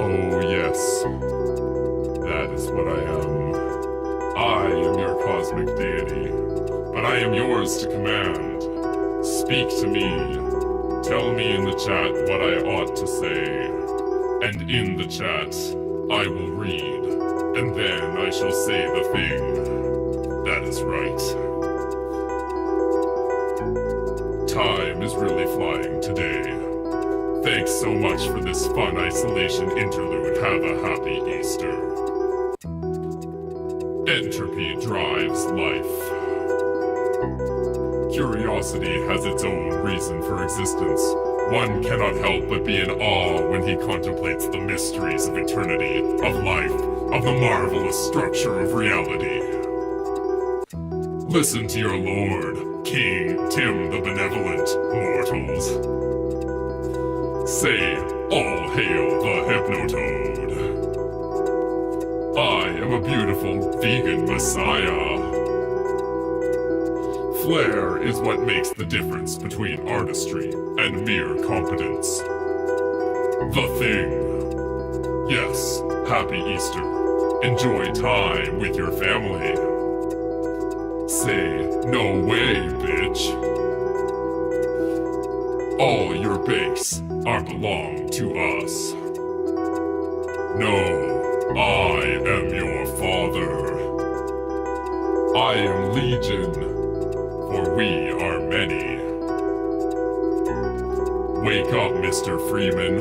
Oh, yes. That is what I am. I am your cosmic deity, but I am yours to command. Speak to me. Tell me in the chat what I ought to say. And in the chat, I will read, and then I shall say the thing. That is right. Time is really flying today. Thanks so much for this fun isolation interlude. Have a happy Easter. Entropy drives life. Curiosity has its own reason for existence. One cannot help but be in awe when he contemplates the mysteries of eternity, of life, of the marvelous structure of reality. Listen to your lord, King Tim the Benevolent, mortals. Say, all hail the Hypnotoad. I am a beautiful vegan messiah. Flair is what makes the difference between artistry and mere competence. The Thing. Yes, happy Easter. Enjoy time with your family. Say, no way, bitch. All your bakes are belong to us. No, I am your father. I am Legion, for we are many. Wake up, Mr. Freeman.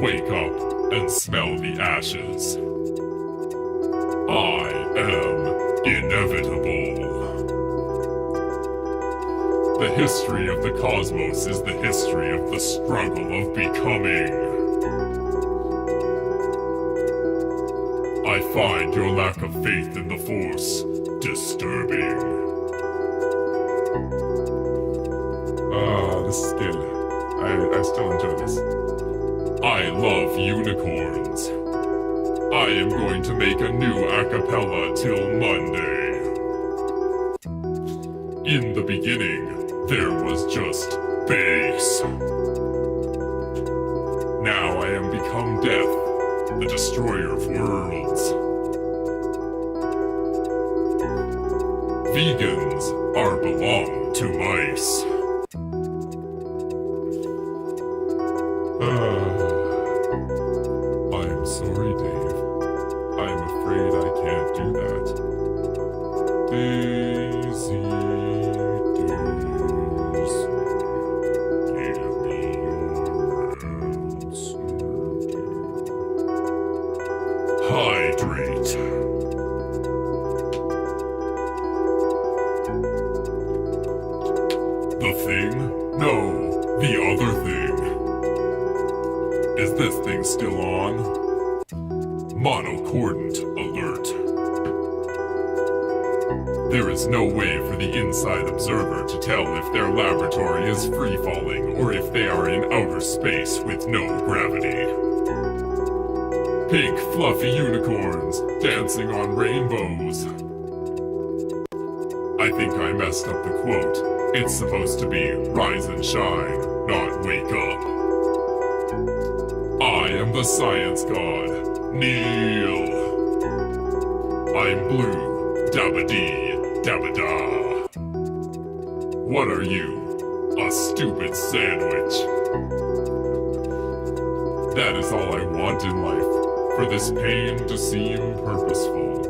Wake up and smell the ashes. I am inevitable. The history of the cosmos is the history of the struggle of becoming. I find your lack of faith in the Force disturbing. This is good. I still enjoy this. I love unicorns. I am going to make a new a cappella till Monday. In the beginning, there was just bass. Now I am become death, the destroyer of worlds. Vegans are belong to mice. I'm sorry, Dave. I'm afraid I can't do that. Daisy, Daisy, give me your answer. Hydrate. The Thing? No, the other thing. Is this thing still on? Monocordant alert. There is no way for the inside observer to tell if their laboratory is free-falling or if they are in outer space with no gravity. Pink, fluffy unicorns dancing on rainbows. I think I messed up the quote. It's supposed to be rise and shine, not wake up. I am the science god, Neil. I'm blue, dabba-dee, dabba-da. What are you? A stupid sandwich. That is all I want in life, for this pain to seem purposeful.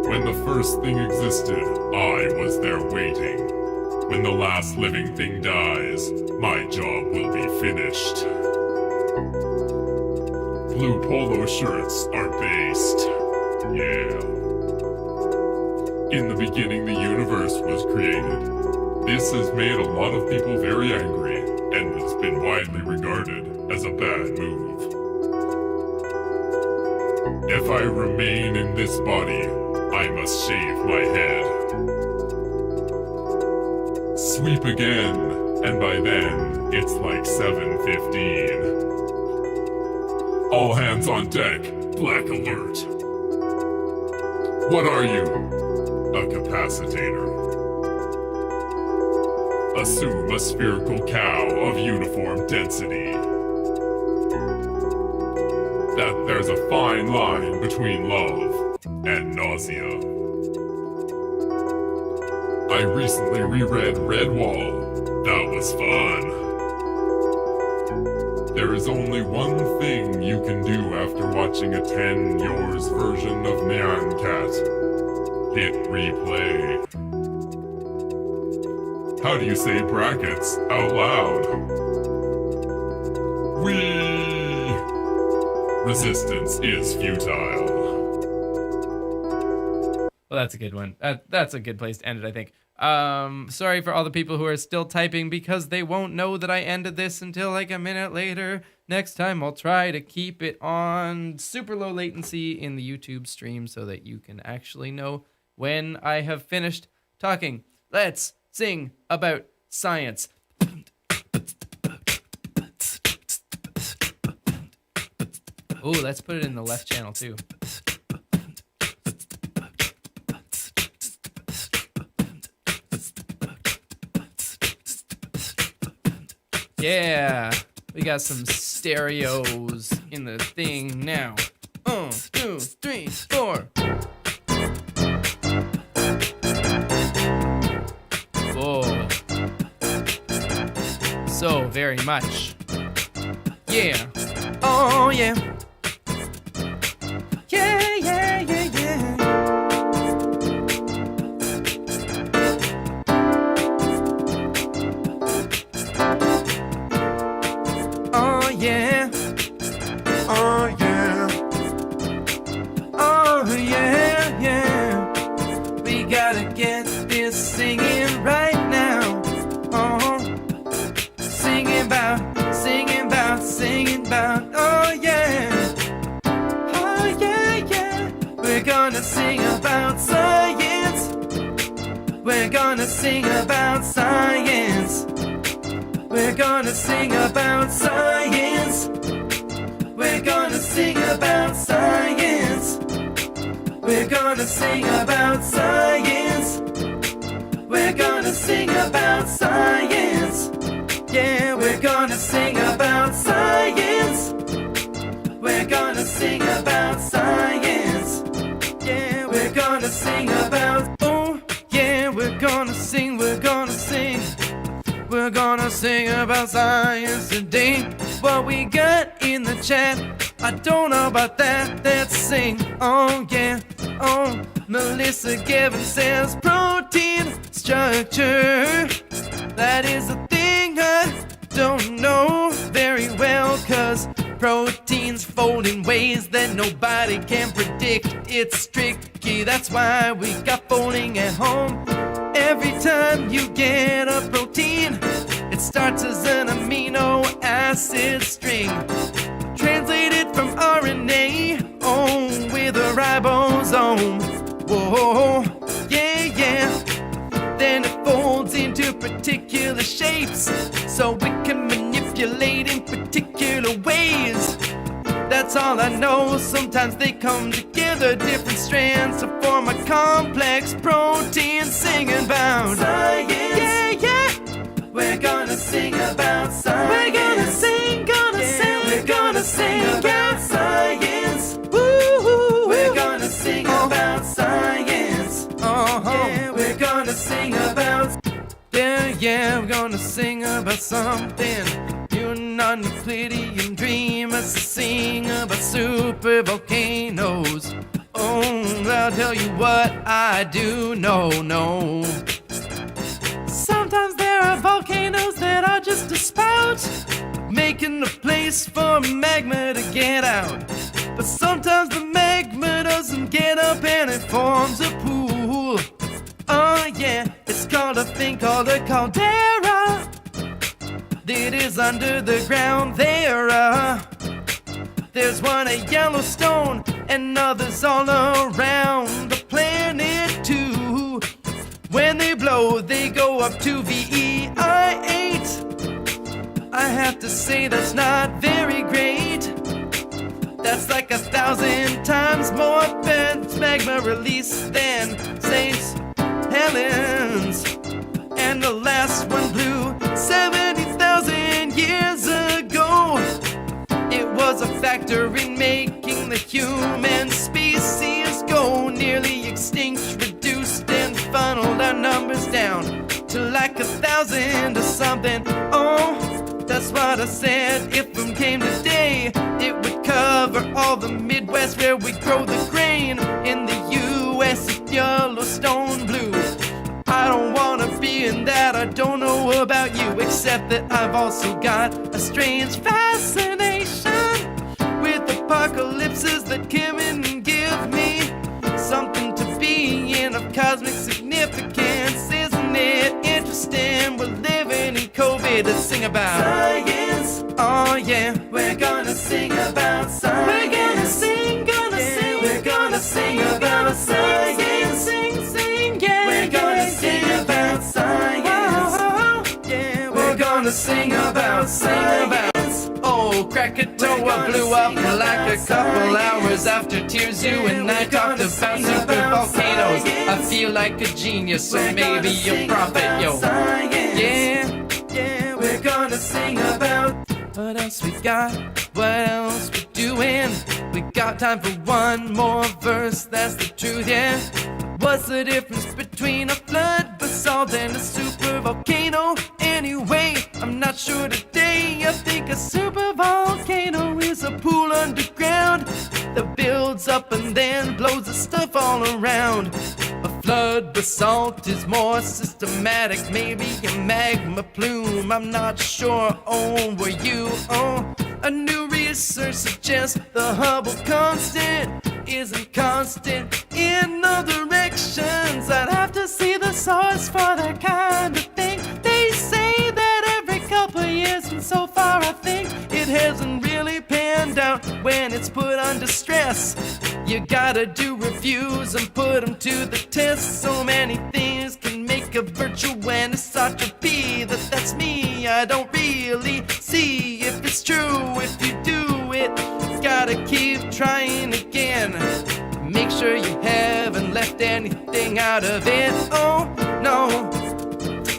When the first thing existed, I was there waiting. When the last living thing dies, my job will be finished. Blue polo shirts are based. Yeah. In the beginning, the universe was created. This has made a lot of people very angry, and has been widely regarded as a bad move. If I remain in this body, I must shave my head. Sweep again, and by then, it's like 7:15. All hands on deck, black alert. What are you? A capacitator. Assume a spherical cow of uniform density. That there's a fine line between love and nausea. I recently reread Redwall. That was fun. There is only one thing you can do after watching a 10 yours version of Nyan Cat. Hit replay. How do you say brackets out loud? Whee! Resistance is futile. Well, that's a good one. That's a good place to end it, I think. Sorry for all the people who are still typing because they won't know that I ended this until like a minute later. Next time I'll try to keep it on super low latency in the YouTube stream so that you can actually know when I have finished talking. Let's sing about science. Oh, let's put it in the left channel too. Yeah, we got some stereos in the thing now. 1, 2, 3, 4. Whoa. So very much. Yeah. Oh, yeah. Yeah, yeah, yeah, yeah. Oh, yeah. Oh yeah, Oh, yeah, yeah. We gotta get this singing right now. Oh, singing about, oh, yeah. Oh, yeah, yeah. We're gonna sing about science. We're gonna sing about science. We're gonna sing about science. We're gonna sing about science. We're gonna sing about science. We're gonna sing about science. Yeah, we're gonna sing about science. We're gonna sing about science. Yeah, we're gonna sing about. Oh, yeah, we're gonna sing. We're gonna sing. We're gonna sing about science today. What we got in the chat, I don't know about that. Let's sing. Oh, yeah. Oh, Melissa Gibbons says protein structure. That is a thing I don't know very well, 'cause proteins fold in ways that nobody can predict. It's tricky, that's why we got folding at home. Every time you get a protein, it starts as an amino acid string, translated from RNA, oh, with a ribosome. Whoa, yeah, yeah. Then it folds into particular shapes, so we can manipulate in particular ways. That's all I know. Sometimes they come together, different strands to form a complex protein. Singing about science. Yeah, yeah. We're gonna sing about science. We're gonna sing, we're gonna sing about science. Woo-hoo. We're gonna sing about science. Yeah, we're gonna sing about. Yeah, we're gonna sing about something. You're not Euclidean dreamers to sing about super volcanoes. Oh, I'll tell you what I do know, no. Sometimes there are volcanoes that are just a spout, making a place for magma to get out. But sometimes the magma doesn't get up and it forms a pool. Oh yeah, it's called a thing called a caldera. It is under the ground there. There's one at Yellowstone and others all around the planet too. When they blow, they go up to VEI8. I have to say that's not very great. That's like 1,000 times more magma release than St. Helens. And the last one blew 70,000 years ago. It was a factor in making the human species go nearly extinct, reduced and funneled our numbers down to like 1,000 or something. Oh, that's what I said. If it came today, it would cover all the Midwest where we grow the grain. In the US, if Yellowstone blue, I don't wanna be in that. I don't know about you, except that I've also got a strange fascination with apocalypses that come in and give me something to be in of cosmic significance. Isn't it interesting? We're living in COVID to sing about science. Oh yeah, we're gonna sing about science. We're gonna sing, we're gonna sing about science. Sing, yeah. We're gonna sing about science. Yeah, we're gonna sing about science. Oh, Krakatoa blew up like a couple hours after Tears. You and I talked about super volcanoes. I feel like a genius, so maybe a prophet, yo. Yeah, we're gonna sing about. What else we got? What else we doing? We got time for one more verse, that's the truth, yeah. What's the difference between a flood basalt and a super volcano? Anyway, I'm not sure today. I think a super volcano is a pool underground that builds up and then blows the stuff all around. A flood basalt is more systematic, maybe a magma plume, I'm not sure. Oh, were you? Oh, a new research suggests the Hubble constant isn't constant in all directions. I'd have to see the source for that kind of thing. They say that every couple years, and so far I think it hasn't really panned out when it's put under stress. You gotta do reviews and put them to the test. So many things can make a virtual anisotropy. That's me, I don't really see if it's true. If you do it, gotta keep trying again. Make sure you haven't left anything out of it. Oh, no.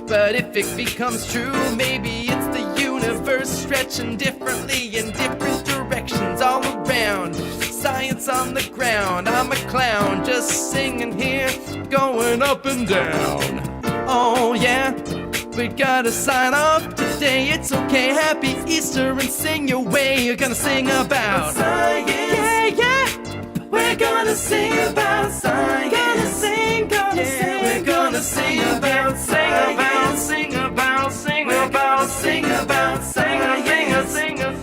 But if it becomes true, maybe it's the universe stretching differently in different directions all around. Science on the ground, I'm a clown just singing here, going up and down. Oh yeah, we gotta sign off today. It's okay, happy Easter and sing your way. You're gonna sing about science. Yeah, we're gonna sing about science. Gonna sing, we're gonna sing about science. Sing about science. We're gonna sing about science. We're gonna sing about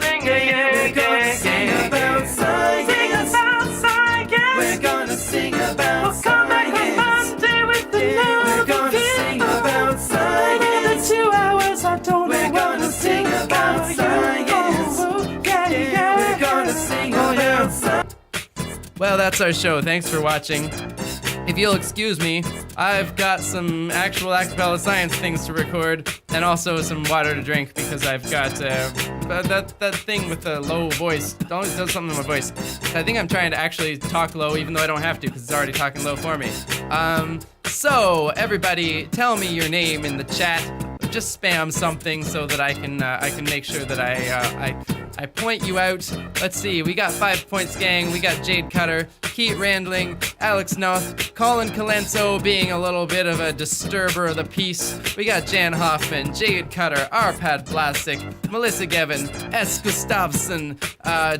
science. We're gonna sing about science. Come back on Monday with the we're gonna sing about science. Another 2 hours, I don't know. We're gonna sing about science. We're gonna sing about science. Well, that's our show. Thanks for watching. if you'll excuse me, I've got some actual acapella science things to record, and also some water to drink because I've got that thing with the low voice. It always does something to my voice. I think I'm trying to actually talk low, even though I don't have to, because it's already talking low for me. So everybody, tell me your name in the chat. Just spam something so that I can make sure that I point you out. Let's see, we got 5 Points Gang, we got Jade Cutter, Keith Randling, Alex Noth, Colin Colenso being a little bit of a disturber of the peace. We got Jan Hoffman, Jade Cutter, Arpad Blasik, Melissa Gevin, S. Gustafsson,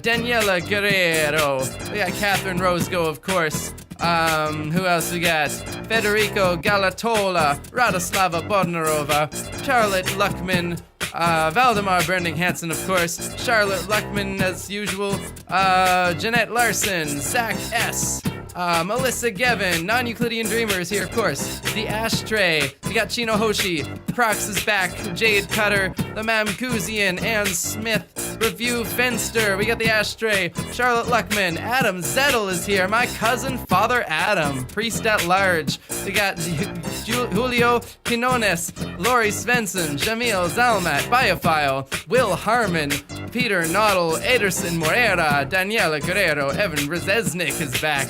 Daniela Guerrero. We got Catherine Rosego, of course. Who else we got? Federico Galatola, Radoslava Bodnarova, Charlotte Luckman, Valdemar Branding Hansen, of course, Charlotte Luckman as usual, Jeanette Larson, Zach S., Melissa Gevin, Non-Euclidean Dreamers here, of course. The Ashtray. We got Chino Hoshi. Crocs is back. Jade Cutter. The Mamkuzian. Ann Smith. Review Fenster. We got the Ashtray. Charlotte Luckman. Adam Zettel is here. My cousin, Father Adam. Priest at Large. We got Julio Quinones. Lori Svensson. Jamil Zalmat. Biophile. Will Harmon. Peter Noddle. Ederson Morera. Daniela Guerrero. Evan Brzezinski is back.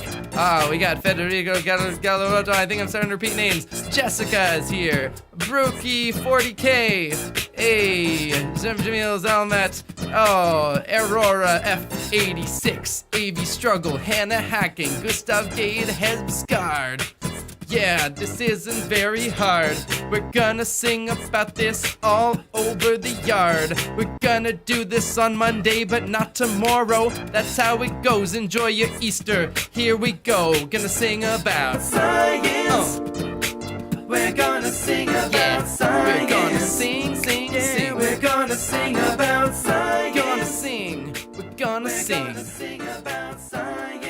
We got Federico Gallarotto. I think I'm starting to repeat names. Jessica is here. Brookie 40K. Hey, Jamil Zalmat. Oh, Aurora F86. AV Struggle. Hannah Hacking. Gustav Gade Hebsgard. Yeah, this isn't very hard. We're gonna sing about this all over the yard. We're gonna do this on Monday, but not tomorrow. That's how it goes. Enjoy your Easter. Here we go. Gonna sing about Science. We're gonna sing about science. We're gonna sing. We're gonna sing about science. We're gonna sing. We're gonna sing about science.